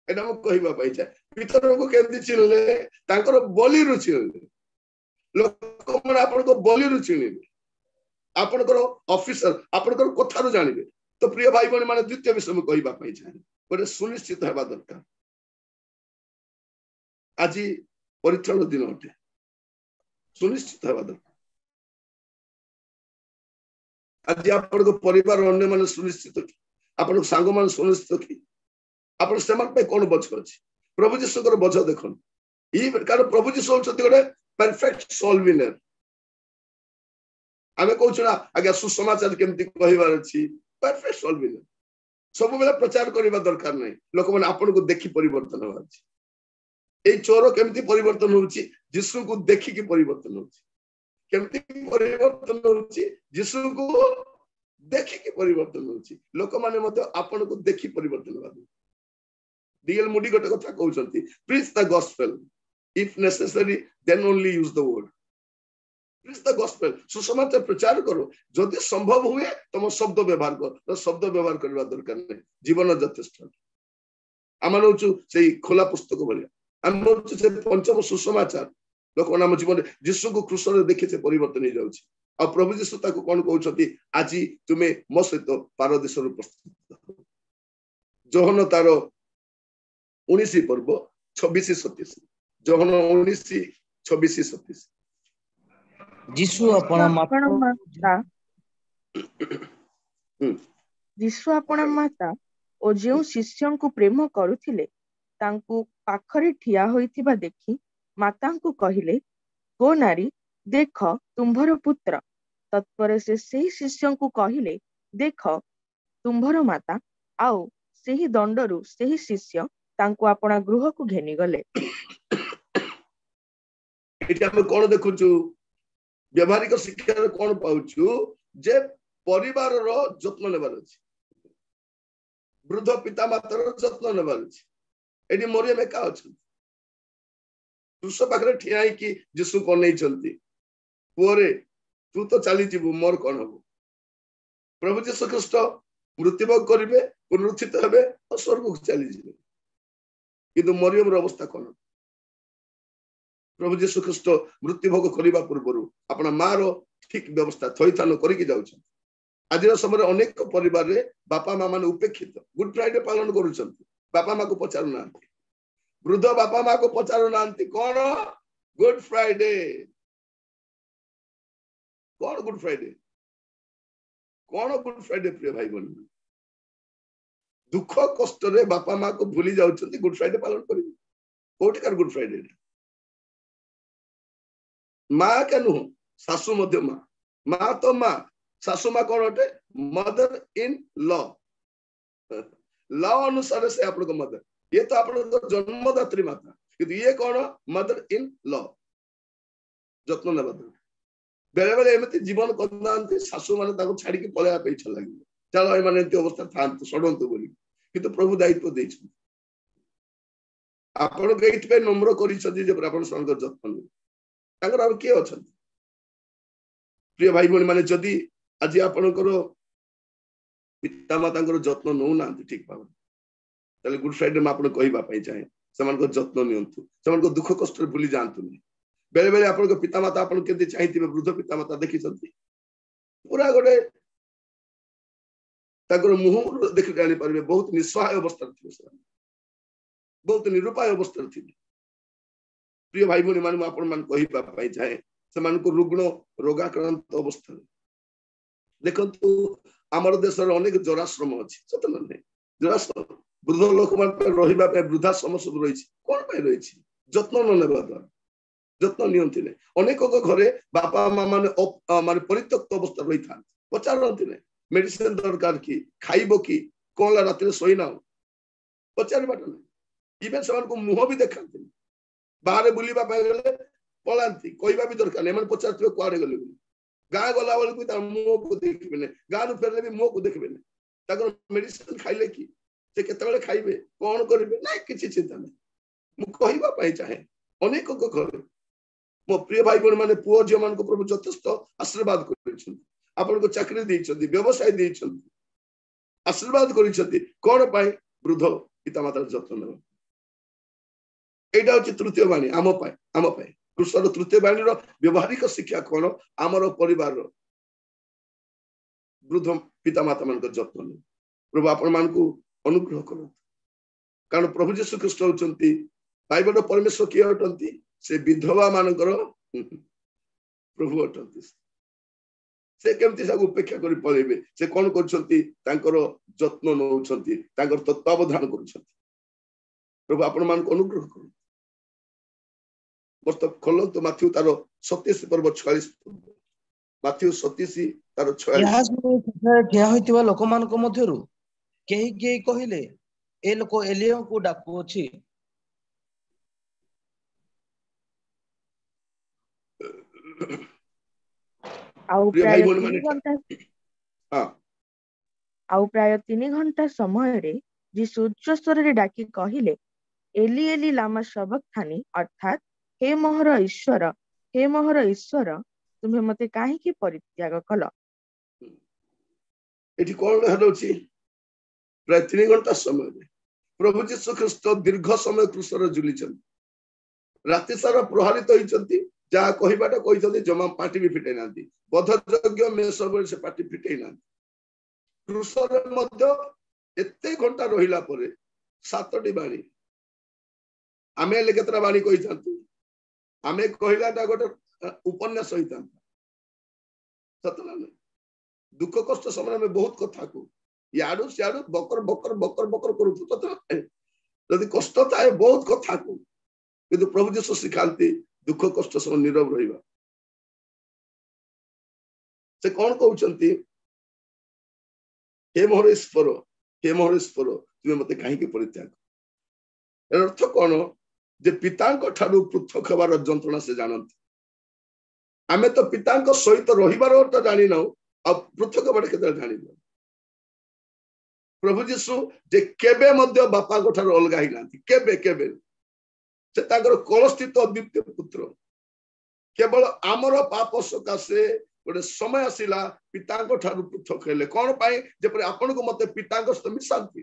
S1: एटा हम कहबा पाई चाहे पितर को केमती चिनले तांकर बलि रु चिनले लोक मन आपण को बलि रु चिनले आपनकर ऑफिसर आपनकर कथा रो जानिबे तो प्रिय भाई बहन माने द्वितीय विषय में कहबा पाई चाहे गोटे सुनिश्चित हेबा दरकार आज परित्राण दिन अटे सुनिश्चित हेबा दरकार आज आपण को परिवार अन्य माने सुनिश्चित कि आपण सांग मान सुनिश्चित कि आपण सेमान पे कोन बच अछि प्रभु जीशु कर बच देखन ई कारण प्रभु जीशु होछथि गोटे परफेक्ट सोल विनर आमे कहू ना आगे सुसमाचार केमती कहबार अछि परफेक्ट सोल विनर सब बेला प्रचार करबा दरकार नहीं लोक माने आपण को देखि परिवर्तन होबा अछि ए चोर केमती परिवर्तन होउछि जीशु को देखि कि परिवर्तन होउछि केमती परिवर्तन होउछि जीशु को देखि कि परिवर्तन होउछि लोक माने मते आपण को देखि परिवर्तन होबा डीएल मुडी गोटे कथा कहउछंती preach the gospel if necessary then only use the word preach the gospel सुसमाचार प्रचार करो जदि संभव हुए तुम शब्द व्यवहार करो तो शब्द व्यवहार करबा दरकार नहीं जीवन यथेष्ट आम नौचु से खोला पुस्तक भलिया आम नौचु से पंचम सुसमाचार लोक नाम जीवन जीशु को क्रूस रे देखि से परिवर्तन हो जाउछि आ प्रभु जीशु ताको कोन कहउछंती आज तुमे मो सहित पारदेश रो प्रस्तुत जोहन तार 19 पर्व 26-27 जोहन 19-26-27
S2: जीशु आपण माता ओ जो शिष्यों को प्रेम करुथिले तांकु पाखरे ठिया होइथिबा देखि मातांकु कहिले गो नारी देख तुम्भर पुत्र तत्पर से सही शिष्यों को कहिले देख तुम्भर माता आउ सही दंडरू सही शिष्य तांकु अपना गृह को घेनी गले
S1: एटा हम कोन देखुछु व्यवहारिक शिक्षा कोन पाउछु जे परिवार रो जत्न लेबार अछि वृद्ध पिता माता रो जत्न लेबार अछि एडी मरियम एका अछि तुस पाखरे ठिया कि जीशु कोन नै चलती पोरे तू तो चली जीवु मोर कोन हबो प्रभु जीशु ख्रीष्ट मृत्युभोग करिवे पुनरुत्थित हेबे और स्वर्ग को चली जिवे किंतु मरियम रो अवस्था कोन प्रभु जीशु ख्रीष्ट मृत्यु भोग करने पूर्व आपण मार ठीक व्यवस्था थईथान करके जाउछ। आज समय अनेक परिवार रे बापा माँ मान उपेक्षित गुड फ्राइडे पालन करुछन, बापा माँ को पचारू ना, वृद्ध बापा माँ को पचारू ना कौन गुड फ्राइडे, कौन गुड फ्राइडे, कौन गुड फ्राइडे। प्रिय भाई बहन, दुख कष्ट रे बापा माँ को भूली जाउछन गुड फ्राइडे पालन करिवे। कोटिकार गुड फ्राइडे माँ क्या नुह सासू मध्य माँ, माँ तो माँ, सासू माँ कौन अटे मदर इन लॉ, लॉ अनुसार से आप मदर, ये तो आप जन्मदात्री माता, किंतु ये कौन मदर इन लॉ जत्न ना। बेले बेले एमती जीवन करना सासू मैंने छाड़ी पलैया इच्छा लगे चलो ये अवस्था था सड़तु बोली, किंतु प्रभु दायित्व दे आपन नम्र कर जत्न किए अच्छा। प्रिय भाई भाई माने जदि आज आपणकर पिता माता जत्न नौ ना ठीक भाव ताले गुड फ्राइडे में आप कहवाई चाहे से जत्न नियंतु, से दुख कष्ट भूली जातु। बेले बेले आप पिता माता आप चाहिए वृद्ध पिता माता देखी पूरा गोटे मुह देख जापारे बहुत निस्सहाय अवस्था थे, बहुत निरुपाय अवस्था थे। प्रिय भाई भाई मान कहवाई चाहे से रुग्ण रोगाक्रांत अवस्था देखु आमर देश अनेक जराश्रम अच्छी सत ना जराश्रम वृद्ध लोक रही वृद्धाश्रम सब रही कौन रही जत्न न द्वारा जत्न नियंती ने अनेक घरे बापा माँ माने परित्यक्त अवस्था रही था पचारती ने मेडिसिन दरकार कि खाइब कि कौन रात शोना पचार बाट ना इवेन से मुह भी देखा बाहर बुलवा गले पलांती कहवा भी दरकार नहीं पचार कुआड़े गले गाँ गला बेलू मुह को देखिए गाँव फेरले भी मुह को देखिए मेडिसिन खाइले कि से केतबेले खाइबे कौन करेंगे ना किसी चिंता नहीं मुझे चाहे अनेक घर मो प्रिय भाई बहन मैंने पुओ झील मान प्रभु यथेष्ट आशीर्वाद कर चाकरी देइछन्ति व्यवसाय देइछन्ति आशीर्वाद कर कौन पाए वृद्ध पिता मातार जत्न नेबा। एटा होची तृतीय वाणी आम पाए कृष्णर तृतीय वाणी व्यवहारिक शिक्षा कौन आमर परिवार वृद्ध पिता माता मान जत्न ने प्रभु आपण मान अनुग्रह कर कारण प्रभु जीशु ख्रीष्ट होचंती बाइबल परमेश्वर किए अटंती से विधवा मानकर प्रभु अटंती से केमती सब उपेक्षा कर पड़े से कौन कर जत्न नौछंती तत्वावधान कर प्रभु आपण मान अनुग्रह कर बस खोलतु माथ्यू तार 27 पर्व 46 माथ्यू 27 तार
S3: 46 लोक मान मध्यरु केही केही कहिले ए लोक एलिया को डाकू अछि
S2: प्राय 3 घंटा समय यीशु उच्च स्वर रे डाकी कहिले एली एली लामा सबक्तानी अर्थात हे मोहर ईश्वर तुम्हें मते काहे की परित्याग कल।
S1: एठी कोन हलोछि प्राय 3 घंटा समय प्रभु जीशु ख्रीष्ट दीर्घ समय क्रूसर झुलिछन राति सारा प्रहारित होइछन्ति जहा कहिबाटा कहिछन्ति जमा पाटी भी फिटै नांती बध यज्ञ में सब से पाटी फिटै नांती क्रूसर मध्य एते घंटा रहिला परे 7टी बाणी आमे ले केतरा बाणी कहिछन्ति आमे कहिलाटा गोटे उपन्यास होइता सतला नै दुख कष्ट समय में बहुत कथा को याडू सियाडू बकर बकर बकर बकर करू तो यदि कष्ट थाए बहुत कथा को किंतु प्रभु जीशु सिखाती दुख कष्ट समय नीरव रहिबा से कौन कहउचंती हे मोहर ईश्वर तुमे मते काहे के परित्याग अर्थ कौन जे पितांक ठारू पृथक हेबार जंत्रणा से जानती आमे तो पितांक सहित रहिबार अर्थ जानि न आ पृथक हेबार केते जानि न प्रभु जीशु जे केबे मध्य बापा को ठारू अलगा ही नांती केबे केबे से ताकर कलस्थित अद्वितीय पुत्र केवल आमर पाप सकाशे गोटे समय आसिला पितांक ठारू पृथक हेले कौन पाए जेपरि आपण को मते पितांक सहित मिसांती।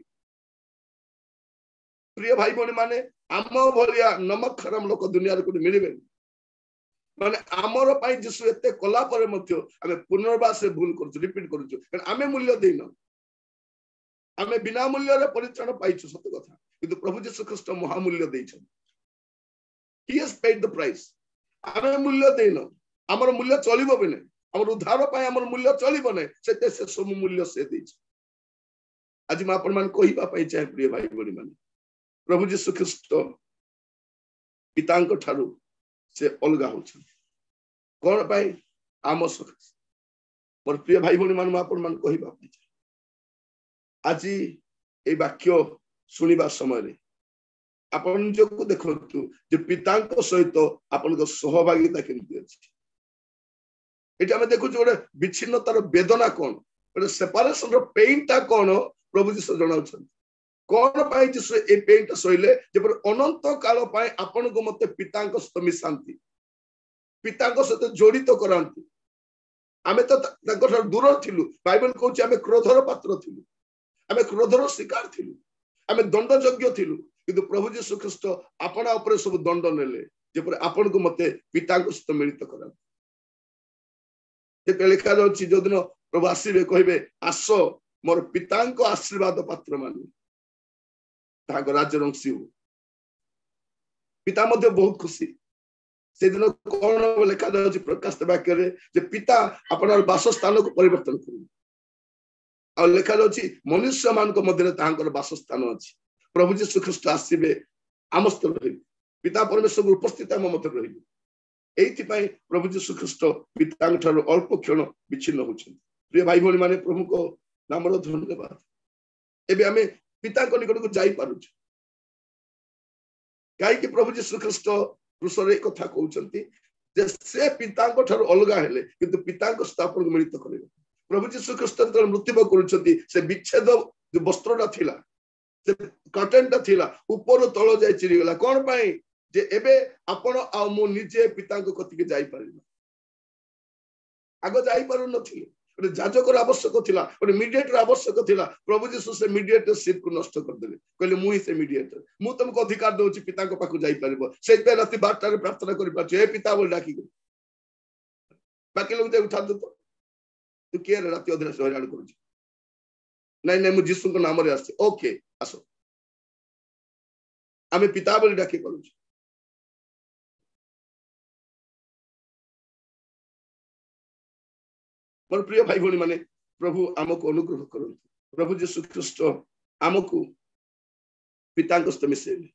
S1: प्रिय भाई बहन माने आम भलिया नमक खराम लोक दुनिया रे कोठी मिलिबे माने आमर पाई जीशु एते कला पर मध्य आमे पुनर्बार से भूल करछु रिपीट करछु कारण आमे मूल्य देइनो आमे बिना मूल्य रे परित्राण पाइछु सत्य कथा किंतु प्रभु जीशु ख्रीष्ट महामूल्य देइछन he has paid the price आमे मूल्य देइनो हमर मूल्य चलिबो बने हमर उद्धार पाई हमर मूल्य चलिबो नै सेते से सब मूल्य से देइछ आज मैं अपन मान कहिबा पाई चाहे प्रिय भाई बड़ी माने प्रभु जीशु ख्रीष्ट पितांक ठारू से अलगा होछन कोन पाई आम सकाश मोर प्रिय भाई बड़ी मान अपन मान कहिबा पाई आज ए वाक्य सुनिबा समय रे अपन जो को देखंतु जे पितांक सहित अपन को सहभागिता केमति अछि एटा हम देखु जे विच्छिन्नतार वेदना कोन गोटे सेपरेशन रो पेन ता कोन प्रभु जीशु जणाउछन कोन पाई जीशु ए पेन ता सहिले जे पर अनंत काल पाई अपन को मते पितांक सहित मिशांति पितांक सहित जोड़ित करांती आमे तो तांकर दूर थिलु बाइबल कहूची आमे क्रोधर पात्र थिलु आमे क्रोधर शिकार थिलु आमे दंडयोग्य थिलु किंतु प्रभु जीशु ख्रीष्ट आपना ऊपर सब दंड नेले जे पर आपन को मते पितांक सहित मिलित करांती जे लिखा जाउची जो दिन प्रभु आसीबे कहिबे आस मोर पितांक आशीर्वाद पात्र माने तांको राज्य रंसी पिता मध्य बहुत खुशी से दिन कौन लिखा जाउची प्रकाश वाक्य रे जे पिता अपना वासस्थान को परिवर्तन करू आ लिखा जाउची मनुष्य मान को मध्य तांकर वासस्थान अछि प्रभु जीशु ख्रीष्ट आसीबे आमस्त रहि पिता परमेश्वर उपस्थित हम मध्य रहिबे एथि पई प्रभु जीशु ख्रीष्ट पितांक ठारो अल्प क्षण विच्छिन्न होछन प्रिय भाई भोली माने प्रभु को नाम रो धन्यवाद एबे हमें पिता को निकट को जाई पारुछ काई कि प्रभु जीशु ख्रीष्ट क्रूसरे कथा कहउचंती जे से पितांक ठारो अलगा हेले किंतु पितांक स्थापन को मिलित करे प्रभु जीशु ख्रीष्ट तर मृत्यु करूचंती से विच्छेद जो वस्त्रटा थिला से कर्टेनटा थिला ऊपर तळ जाय चिरी गेला कोन पई जे एबे आपण आ मो निजे पितांक कतिके जाई परिबा आगो जाई पारु नथिले ओटे जाजकर आवश्यक थिला ओटे मीडिएटर आवश्यक थिला प्रभु जीशु से मीडिएटरशिप को नष्ट कर देले कहले मुई से मीडिएटर मु तुमको अधिकार दोची पितांक पाखु जाई परिबो सेते राति 12 रे प्रार्थना करि पाछ हे पिता बोल डाकी बाकी लोग जे उठा दो तू के राति अधरा से हैरान करू नहीं नहीं मु जीशु को नाम रे आसे ओके आसो आमे पिता बोल डाकी करू मोर प्रिय भाई भोनी माने प्रभु आमको अनुग्रह करंतु प्रभु जीशु ख्रीष्ट आमको पितांक सहित मिसेले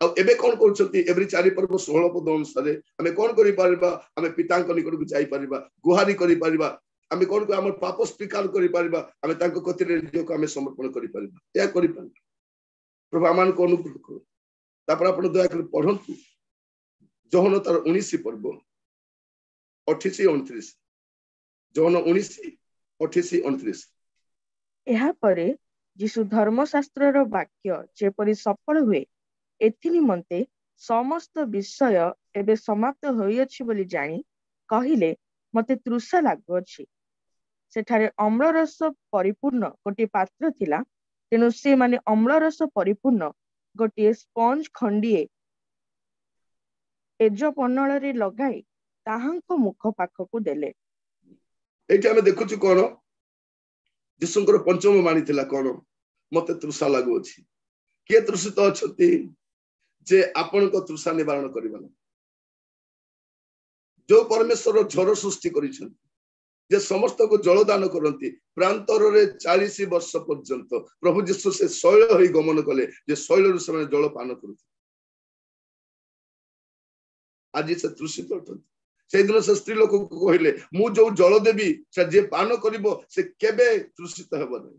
S1: आ एबे कोन करछंती एवरी 4 पर्व 16 पद अनुसार हमें कोन करि परबा हमें पितांक निकट को जाई परबा गुहारी करि परबा हमें कोन को हमर पाप स्वीकार करि परबा हमें तांको कतिरे जो को हमें समर्पण करि परबा या करि परबा प्रभु आमान को अनुग्रह करो तापर आपण दया कर पढंतु जोहन तार 19 पर्व 28 29 जोहन 19 28 29
S2: एहा परे जीशु धर्मशास्त्र रो वाक्य जेपरि सफल हुए एथि निमंते समस्त विषय एबे समाप्त होई अछि बोली जानी कहिले मते तृषा लागु अछि सेठारे अम्लरस परिपूर्ण गोटे पात्र थिला तेनु से माने अम्लरस परिपूर्ण गोटे स्पंज खंडिए एज पन्नळ रे लगाई ताहांको मुख पाखकु देले
S1: एठी हमें देखु छु कोन जीशुंकर पंचम मानी थिला कोन मते तृषा लागु अछि के तृषित अछती जे आपन को तृषा निवारण करबा जो परमेश्वर झर सृष्टि करिछन जे समस्त को जलदान करंती प्रांतर रे 40 वर्ष पर्यंत प्रभु जीशु से शैल होई गमन कले जे शैल रे समय जल पान करथि आज से तृषित अछती से दिन से स्त्री लोक को कहले मु जो जल देबी से जे पान करिवो से केबे तृषित हेबो नै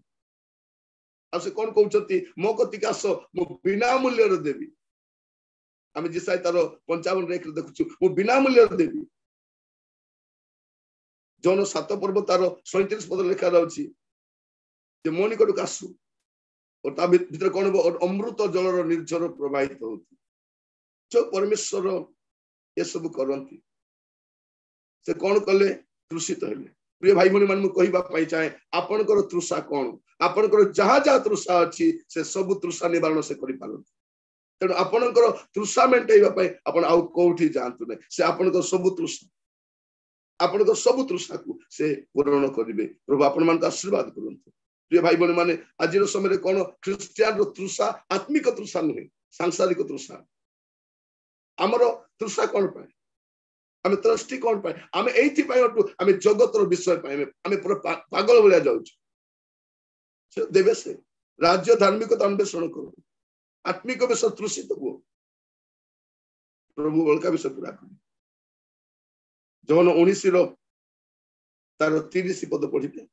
S1: आ से कोन कहउछती मो कतिका सो मु बिना मूल्य रे देबी आमे जिसाई तारो 55 रेख देखुछु मु बिना मूल्य रे देबी जन 7 पर्व तार 37 पद लिखा जाउची जे मो निकट कासु और ता भीतर कोन अमृत जलर निर्झर प्रवाहित होती जो परमेश्वर ये सब करंती से कौन कले तृषित हेले प्रिय भाई भनी मान मु कहिबा पई चाहे आपनकर तृषा कोन आपनकर जहा जहा तृषा अछि से सब तृषा निवारण से करि पारन तेणु आपणकर तृषा मेंटेवा आपण आउ कोठी जानतु नै से आपणकर सब तृषा आपणकर सब तृषा को से पूर्ण करिवे प्रभु आपण मान आशीर्वाद करंतु प्रिय भाई बहन माने आज समय कौन ख्रिस्टियान तृषा आत्मिक तृषा नुहे सांसारिक तृषा आमर तृषा कौन पाए आम त्रष्टि कौन पाए आम एथि आम जगतर विषय पाए आम पूरा पागल भाया जाऊँ देवे से राज्य धार्मिकता अन्वेषण करो आत्मिक विषय तृषित हुओ प्रभु बड़का विषय पूरा कर जौन 19 तार 30 पद पढ़िबे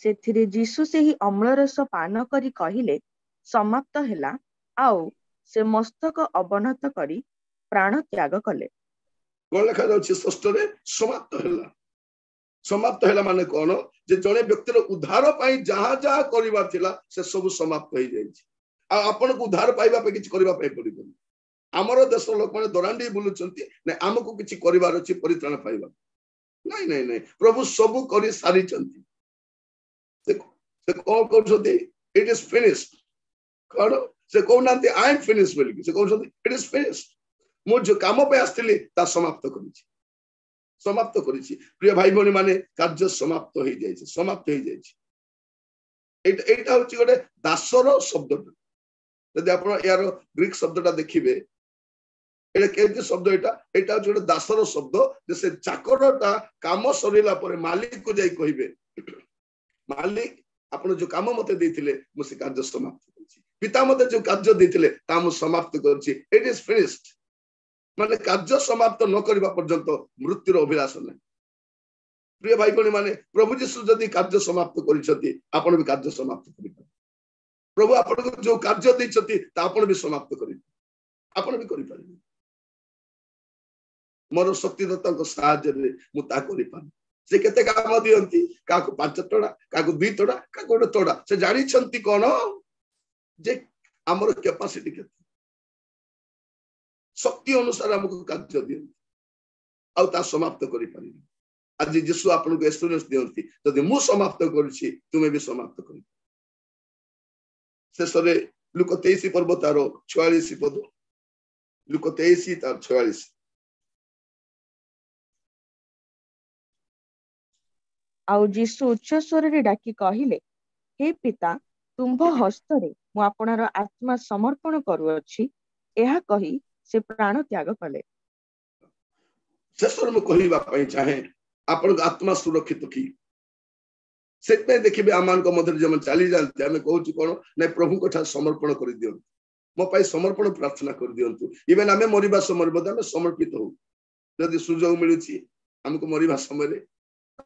S2: ସେଥିରେ ଯୀଶୁ ସେହି ଅମ୍ଳ ରସ ପାନ କରି କହିଲେ ସମାପ୍ତ ହେଲା ଆଉ ସେ ମସ୍ତକ ଅବନତ କରି ପ୍ରାଣ ତ୍ୟାଗ କଲେ।
S1: कौन लिखा जाउछि षष्ठरे समाप्त हैला माने कौन जे जणे व्यक्तिर उद्धार पाई जहा जहा करिबा थिला से सब समाप्त हो जाइछि आ आपन को उद्धार पाइबा पे किछि करिबा पे पड़िबो हमरो देश लोक माने दरांडी बुलुचंती ने हमको किछि करिवार अछि परित्राण पाइबा नहीं नहीं नहीं प्रभु सब करि सारी चंती से कौन कहते इट इज फिनिश्ड कौन से कहनांती आई एम फिनिश्ड बोली से कहते इट इज फिनिश्ड मु जो काम पे आस्थिली ता समाप्त करिछि प्रिय भाई भनी माने कार्य समाप्त हो जाइछि समाप्त हो जाइछि एटा होछि गोटे दासर शब्द यदि आपण यार ग्रीक शब्दटा देखिबे एटा केते शब्द एटा होछि गोटे दासर शब्द जे से चाकरटा काम सरिला परे मालिक को जाई कहिबे मालिक आपण जो काम मते देथिले मु से कार्य समाप्त करछि पिता मते जो कार्य देथिले ता मु समाप्त करछि इट इज फिनिश्ड माने कार्य समाप्त न करबा पर्यंत मृत्युर अभिलाष नै प्रिय भाई बहन माने प्रभु यीशु जदि कार्य समाप्त करिसथि आपण भी कार्य समाप्त करि प्रभु आपण को जो कार्य दैछथि ता आपण भी समाप्त करि आपण भी करि पारि मोर शक्तिदाता को सहायता रे मु ता करि पारि से केते काम दियंती काको 5 तोड़ा काको 2 तोड़ा काको 1 तोड़ा से जानि छंती कोन जे हमर कैपेसिटी केते शक्ति अनुसार हमको कार्य दियंती आ ता समाप्त करि पारि आज यीशु आपन को एस्टोरेंस दियंती जदि मु समाप्त करछि तुमे भी समाप्त करि शेषरे लुक 23 पर्व तार 46 पद लुक 23 तार 46
S2: आउ यीशु उच्च स्वर रे डाकी कहिले हे पिता तुम्भ हस्तरे मु आपणर आत्मा समर्पण करूअछि एहा कहि से प्राण त्याग कले
S1: शेषर मु कहिबा पई चाहे आपन आत्मा सुरक्षित की सेते देखिबे आमान को मध्य जम चली जानते हमें कहूची कोन नै प्रभु कथा समर्पण कर दियो मो पई समर्पण प्रार्थना कर दियंतु इवन हमें मरिबा समय बद हमें समर्पित हो यदि सुजोग मिलुची हमको मरिबा समय रे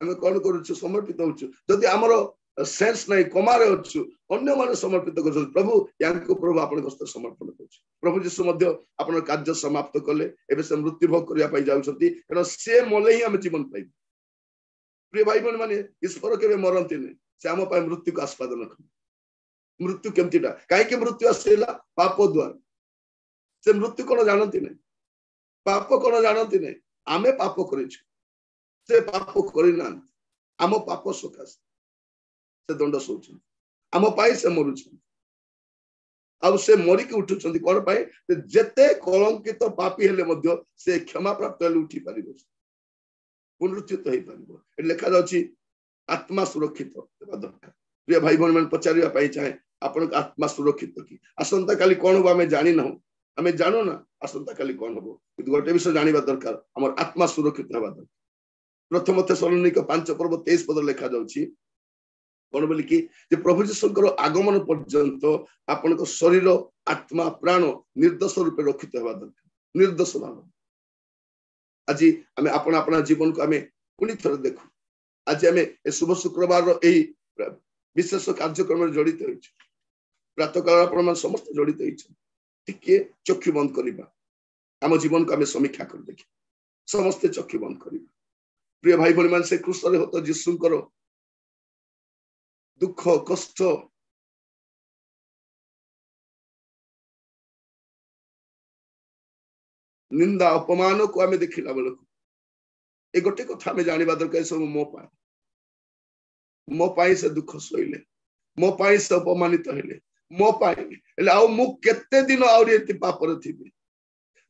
S1: हमें कौन करूछु समर्पित होछु जदि हमरो सेंस नै कमारे होछु अन्य माने समर्पित करछु प्रभु यांको प्रभु आपन हस्त समर्पण करछु प्रभु यीशु मध्य आपन कार्य समाप्त कले एबे से मृत्यु भोग करिया पई जाउछंती कारण से मोले ही हम जीवन पाइब प्रिय भाई बहन माने ईश्वर केबे मरंती नै से हम पई मृत्यु को आस्वादन कर मृत्यु केमतिटा काहे के मृत्यु आसेला पाप द्वार से मृत्यु कोन जानंती नै पाप कोन जानंती नै आमे पाप करिछु से पाप करिना आम पाप सकाश से दंड सोचन आम पाई से मरुछन आ से मरी के उठुछन कोन पाए जेते कलंकित पापी हेले मध्य से क्षमा प्राप्त हेले उठी परिबो पुनरुत्थित होई परिबो ए लेखा जाउची आत्मा सुरक्षित हेबा दरकार प्रिय भाई बहन मन पचारिया पाई चाहे आपन आत्मा सुरक्षित की असंता काली कोन हो हमें जानि न हमें जानो ना असंता काली कोन हो किंतु गोटे विषय जानिबा दरकार हमर आत्मा सुरक्षित हेबा दरकार प्रथम थेसलोनिक 5 पर्व 23 पद लिखा जाउची कोन बोली कि जे प्रभु यीशुकर आगमन पर्यंत आपन को शरीर आत्मा प्राण निर्दोष रूपे रखित हेबा दरकार निर्दोष भाव आज हमें अपन अपना जीवन को हमें पुनी थर देखु आज हमें ए शुभ शुक्रवार रो एही विशेष कार्यक्रम में जड़ित होइछ प्रातः काल अपन मन समस्त जड़ित होइछ टिके चक्षु बंद करिबा हम जीवन को हमें समीक्षा कर देखि समस्त चक्षु बंद करिबा प्रिय भाई बहन मान से क्रूस रे होतो यीशुकर दुख कष्ट निंदा अपमान को हमें देखिला बेलक ए गोटे कथा हमें जानिबा दरकार सब मो पाई से दुख सोइले मो पाई से अपमानित हेले मो पाई हेले आउ मु केते दिन आउरी एति पाप रे थिबी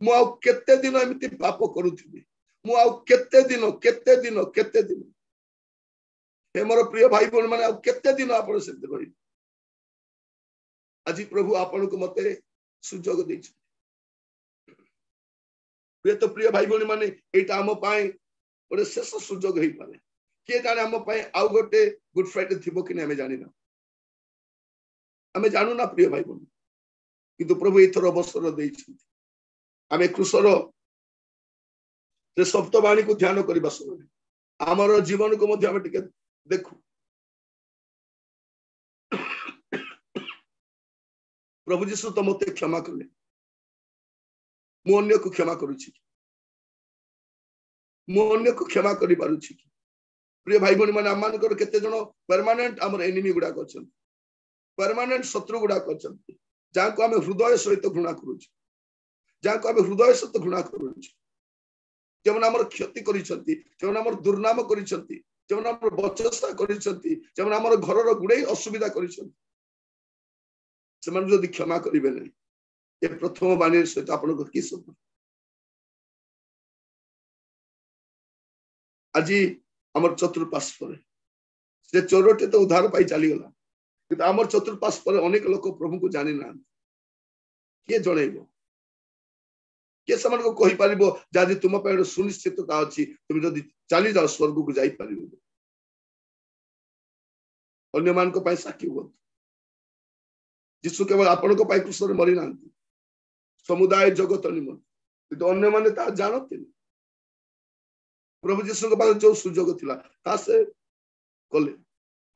S1: मु आउ केते दिन एमिति पाप करूथिबी मु आउ केते दिन हे मोर प्रिय भाई बहन माने आउ केते दिन आपण सेते रही आज प्रभु आपण को मते सुजोग दैछ प्रिय तो प्रिय भाई बहन माने एटा हम पाए ओरे शेष सुजोग हेई पारे के जाने हम पाए आउ गोटे गुड फ्राइडे थिबो कि हमें जानि ना हमें जानू ना प्रिय भाई बहन किंतु प्रभु एथर अवसर दैछथि हमें क्रूसर से सप्तवाणी को ध्यान करबा समय हमर जीवन को मध्य हम टिके देखू प्रभु जीशु तो मते क्षमा करले मु अन्य को क्षमा करूछि मु अन्य को क्षमा करि पारुछि प्रिय भाई बहन माने आमानकर केते जण परमानेंट हमर एनिमी गुडा करछन परमानेंट शत्रु गुडा करछन जा को हम हृदय सहित घृणा करूछि जा को हम हृदय सहित घृणा करूछि जेमन हमर क्षति करिसंती जेमन हमर दुर्नाम करिसंती जेमन हमर बचस्ता करिसंती जेमन हमर घरर गुडे असुविधा करिसंती सेमन जदि क्षमा करिवे नै ए प्रथम बाणी सहित आपण को की सब आज हमर चतुर्पार्श्व से चोरटे तो उद्धार पाई चली गला कि हमर चतुर्पार्श्व अनेक लोक प्रभु को जानि ना के जणैबो के समान को कहि परिबो जादि तुम पे सुनिश्चितता अछि तुम जदि चली जाओ स्वर्ग को जाई परिबो अन्य मान को पाई साक्षी हो यीशु केवल आपण को पाई क्रूस रे मरि नांती समुदाय जगत निमंत किंतु अन्य माने ता जानते प्रभु यीशु के पास जो सुजोग थिला ता से कले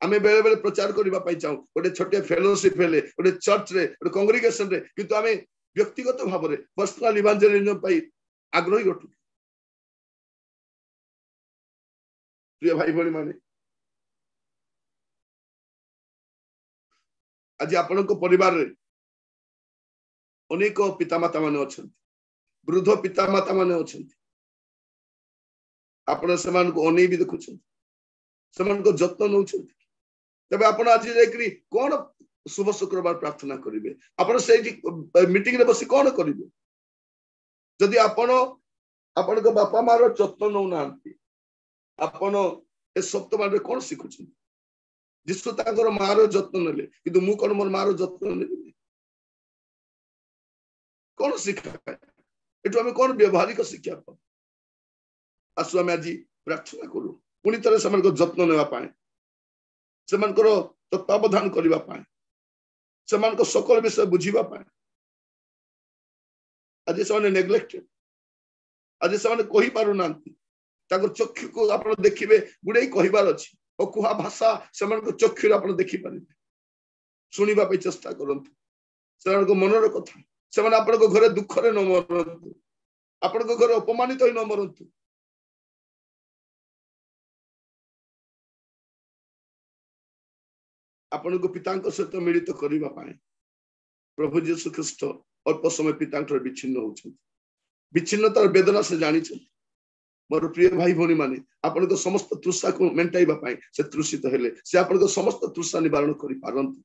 S1: आमे बेले बेले प्रचार करबा पाई चाहू ओटे छोटे फेलोशिप हेले ओटे चर्च रे ओटे कांग्रेगेशन रे किंतु आमे व्यक्तिगत भाव में पर्सनल इवांजेलिज्म पाई आग्रही अटु प्रिय भाई बहन माने आज आपण को परिवार रे अनेक पितामाता माने अछंती वृद्ध पितामाता माने अछंती आपण समान को अनै भी देखुछन समान को जत्न नउछंती तबे आपण आज जेकरी कोन शुभ शुक्रवार प्रार्थना करिवे आपण से मीटिंग रे बसी कोन करिवे जदि आपण को बापा मार जत्न नउ नांती आपण ए सप्तवार रे कोन सिखुछन जिसु ताकर मार जत्न नेले किंतु मु कोन मोर मार जत्न नेबे कोन शिक्षा एटु हम कोन व्यवहारिक शिक्षा पा आसु हम आज प्रार्थना करू पुनी तरह समान को जत्न नेवा पाए समान को तत्वावधान करबा पाए समान को सकल विषय बुझीबा पाए आज से नेग्लेक्टेड आज से कहि पारु नांती ताकर चक्षु को आपण देखिबे गुडे कहिबार अछि ओ कुहा भाषा समान को चक्षु आपण देखि पारिबे सुनिबा पे चेष्टा करंतु समान को मनर कथा समान आपण को घरे दुख रे न मरंतु आपण को घरे अपमानित होई न मरंतु आपण को पिता सहित मिलित करबा पाए प्रभु यीशु ख्रीष्ट अल्प समय पिता विच्छिन्न होछन विच्छिन्नतार वेदना से जानी मोर प्रिय भाई भौणी माने आपण को समस्त तृषा को मेंटाइबा पाए से तृषित हेले से आपण को समस्त तृषा निवारण करि पारंतु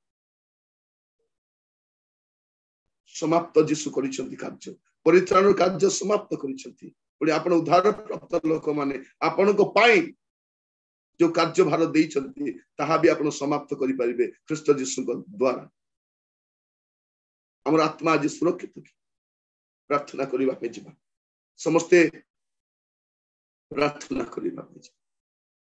S1: समाप्त यीशु करिसंती कार्य परित्राण कार्य समाप्त करिसंती पुणी आपण उद्धार प्राप्त लोक माने आपण को पाई जो कार्य भार देइचंती ताहा भी आपण समाप्त करि परिबे ख्रीष्ट यीशु द्वारा हमर आत्मा आज सुरक्षित प्रार्थना करिबा पे जिबा समस्ते प्रार्थना करिबा पे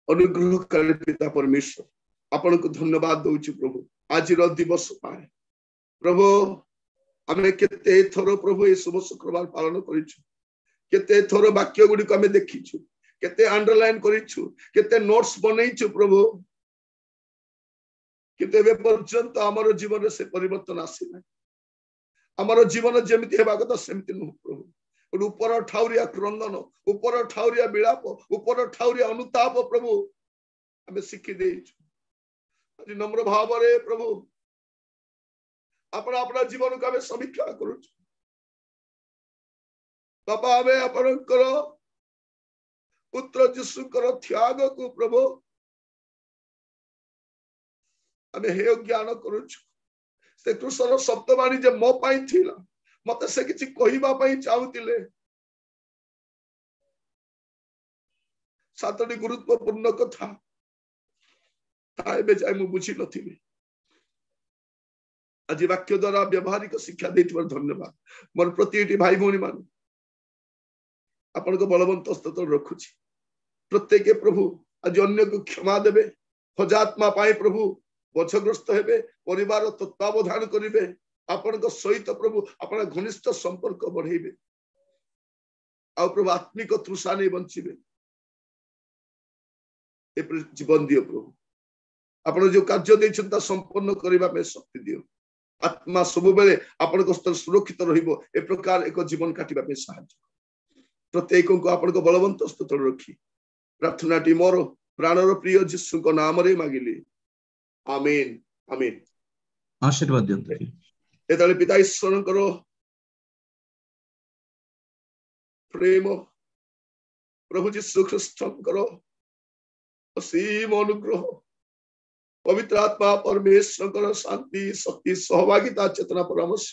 S1: अनुग्रहकारी पिता परमेश्वर आपण को धन्यवाद दउछु प्रभु आज रो दिवस पाए प्रभु हमें केते थरो प्रभु ए शुभ शुक्रवार पालन करिछु केते थरो वाक्य गुडी को हमें देखिछु केते अंडरलाइन करिछु केते नोट्स बनैछु प्रभु केते वे पर्यंत हमर जीवन से परिवर्तन आसी ना हमर जीवन जेमिति हेबा कथा सेमिति न प्रभु ऊपर ठाउरिया क्रंदन ऊपर ठाउरिया विलाप ऊपर ठाउरिया अनुताप प्रभु हमें शिखि देइछु आज नम्र भाव रे प्रभु अपना अपना जीवन को हमें समीक्षा करूछु बाबा हमें आपनकर पुत्र यीशुकर त्याग को प्रभु हमें हे ज्ञान करूछु से क्रूसर शब्दवाणी जे मो पाई थिला मते से किछि कहिबा पाई चाहुतिले सातटी गुरुत्वपूर्ण कथा ताएबे जाय मु बुझी नथिबी आज वाक्य द्वारा व्यवहारिक शिक्षा देथिबार धन्यवाद मोर प्रति भाई भौणी मान आपण को बलवंत स्तोत्र रखुछि प्रत्येक प्रभु आज अन्य को क्षमा देबे हजात्मा पाए प्रभु बोझग्रस्त हेबे परिवार तत्वावधान करिवे आपण को सहित प्रभु आपण घनिष्ठ संपर्क बढ़ेबे आ प्रभु आत्मिक तृषा नै बंचिबे ए जीवन दियो प्रभु आपण जो कार्य दैछंता संपन्न करिबा में शक्ति दियो आत्मा सब बेले आपण को स्तर सुरक्षित रहिबो ए प्रकार एक जीवन काटिबा में सहायता प्रत्येक को आपण को बलवंत स्तोत्र रखी प्रार्थनाटी मोर प्राणर प्रिय यीशु को नाम रे मागिली आमीन आमीन
S4: आशीर्वाद दियंतु
S1: एतले पिता ईश्वर करो प्रेम प्रभु यीशु ख्रीष्ट करो असीम अनुग्रह पवित्र आत्मा परमेश्वर करो शांति शक्ति सहभागिता चेतना परामर्श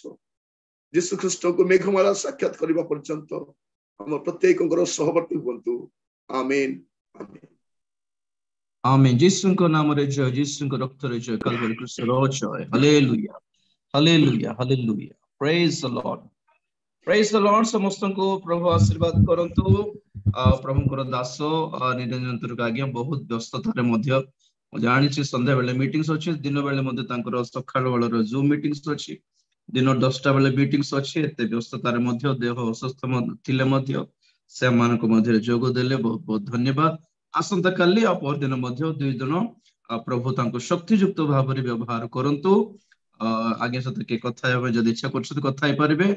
S1: यीशु ख्रीष्ट को मेघमाला साक्षात करबा पर्यंत हम प्रत्येक सहवर्ती हुंतु आमीन आमीन
S4: आमीन यीशु को नाम रे जय यीशु को रक्त रे जय कलवरी क्रूस रो जय hallelujah hallelujah hallelujah praise the Lord समस्त को प्रभु आशीर्वाद करंतु प्रभु को दास निरंजन का आज्ञा बहुत व्यस्तता रे मध्य जानि छी संध्या बेले मीटिंग्स अछि दिन बेले मध्य तांकर सखाळ बेले जूम मीटिंग्स अछि दिन 10टा बेले मीटिंग्स अछि एते व्यस्तता रे मध्य देह असुस्थ थिले मध्य से मान को मध्य जोग देले बहुत बहुत धन्यवाद आसंता काली आ पर दिन मध्य दुई दिन प्रभु तांको शक्ति युक्त भाव रे व्यवहार करंतु आगे सते के कथा हे जदि इच्छा करछत कथा हे परिबे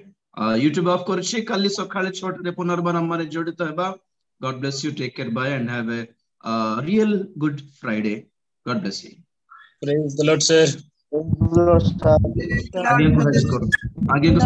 S4: YouTube ऑफ करछि काली सखाळे 6 रे पुनर्बार हमरे जडित हेबा God bless you take care bye and have a real good Friday God bless you
S5: praise the Lord sir
S4: आगे को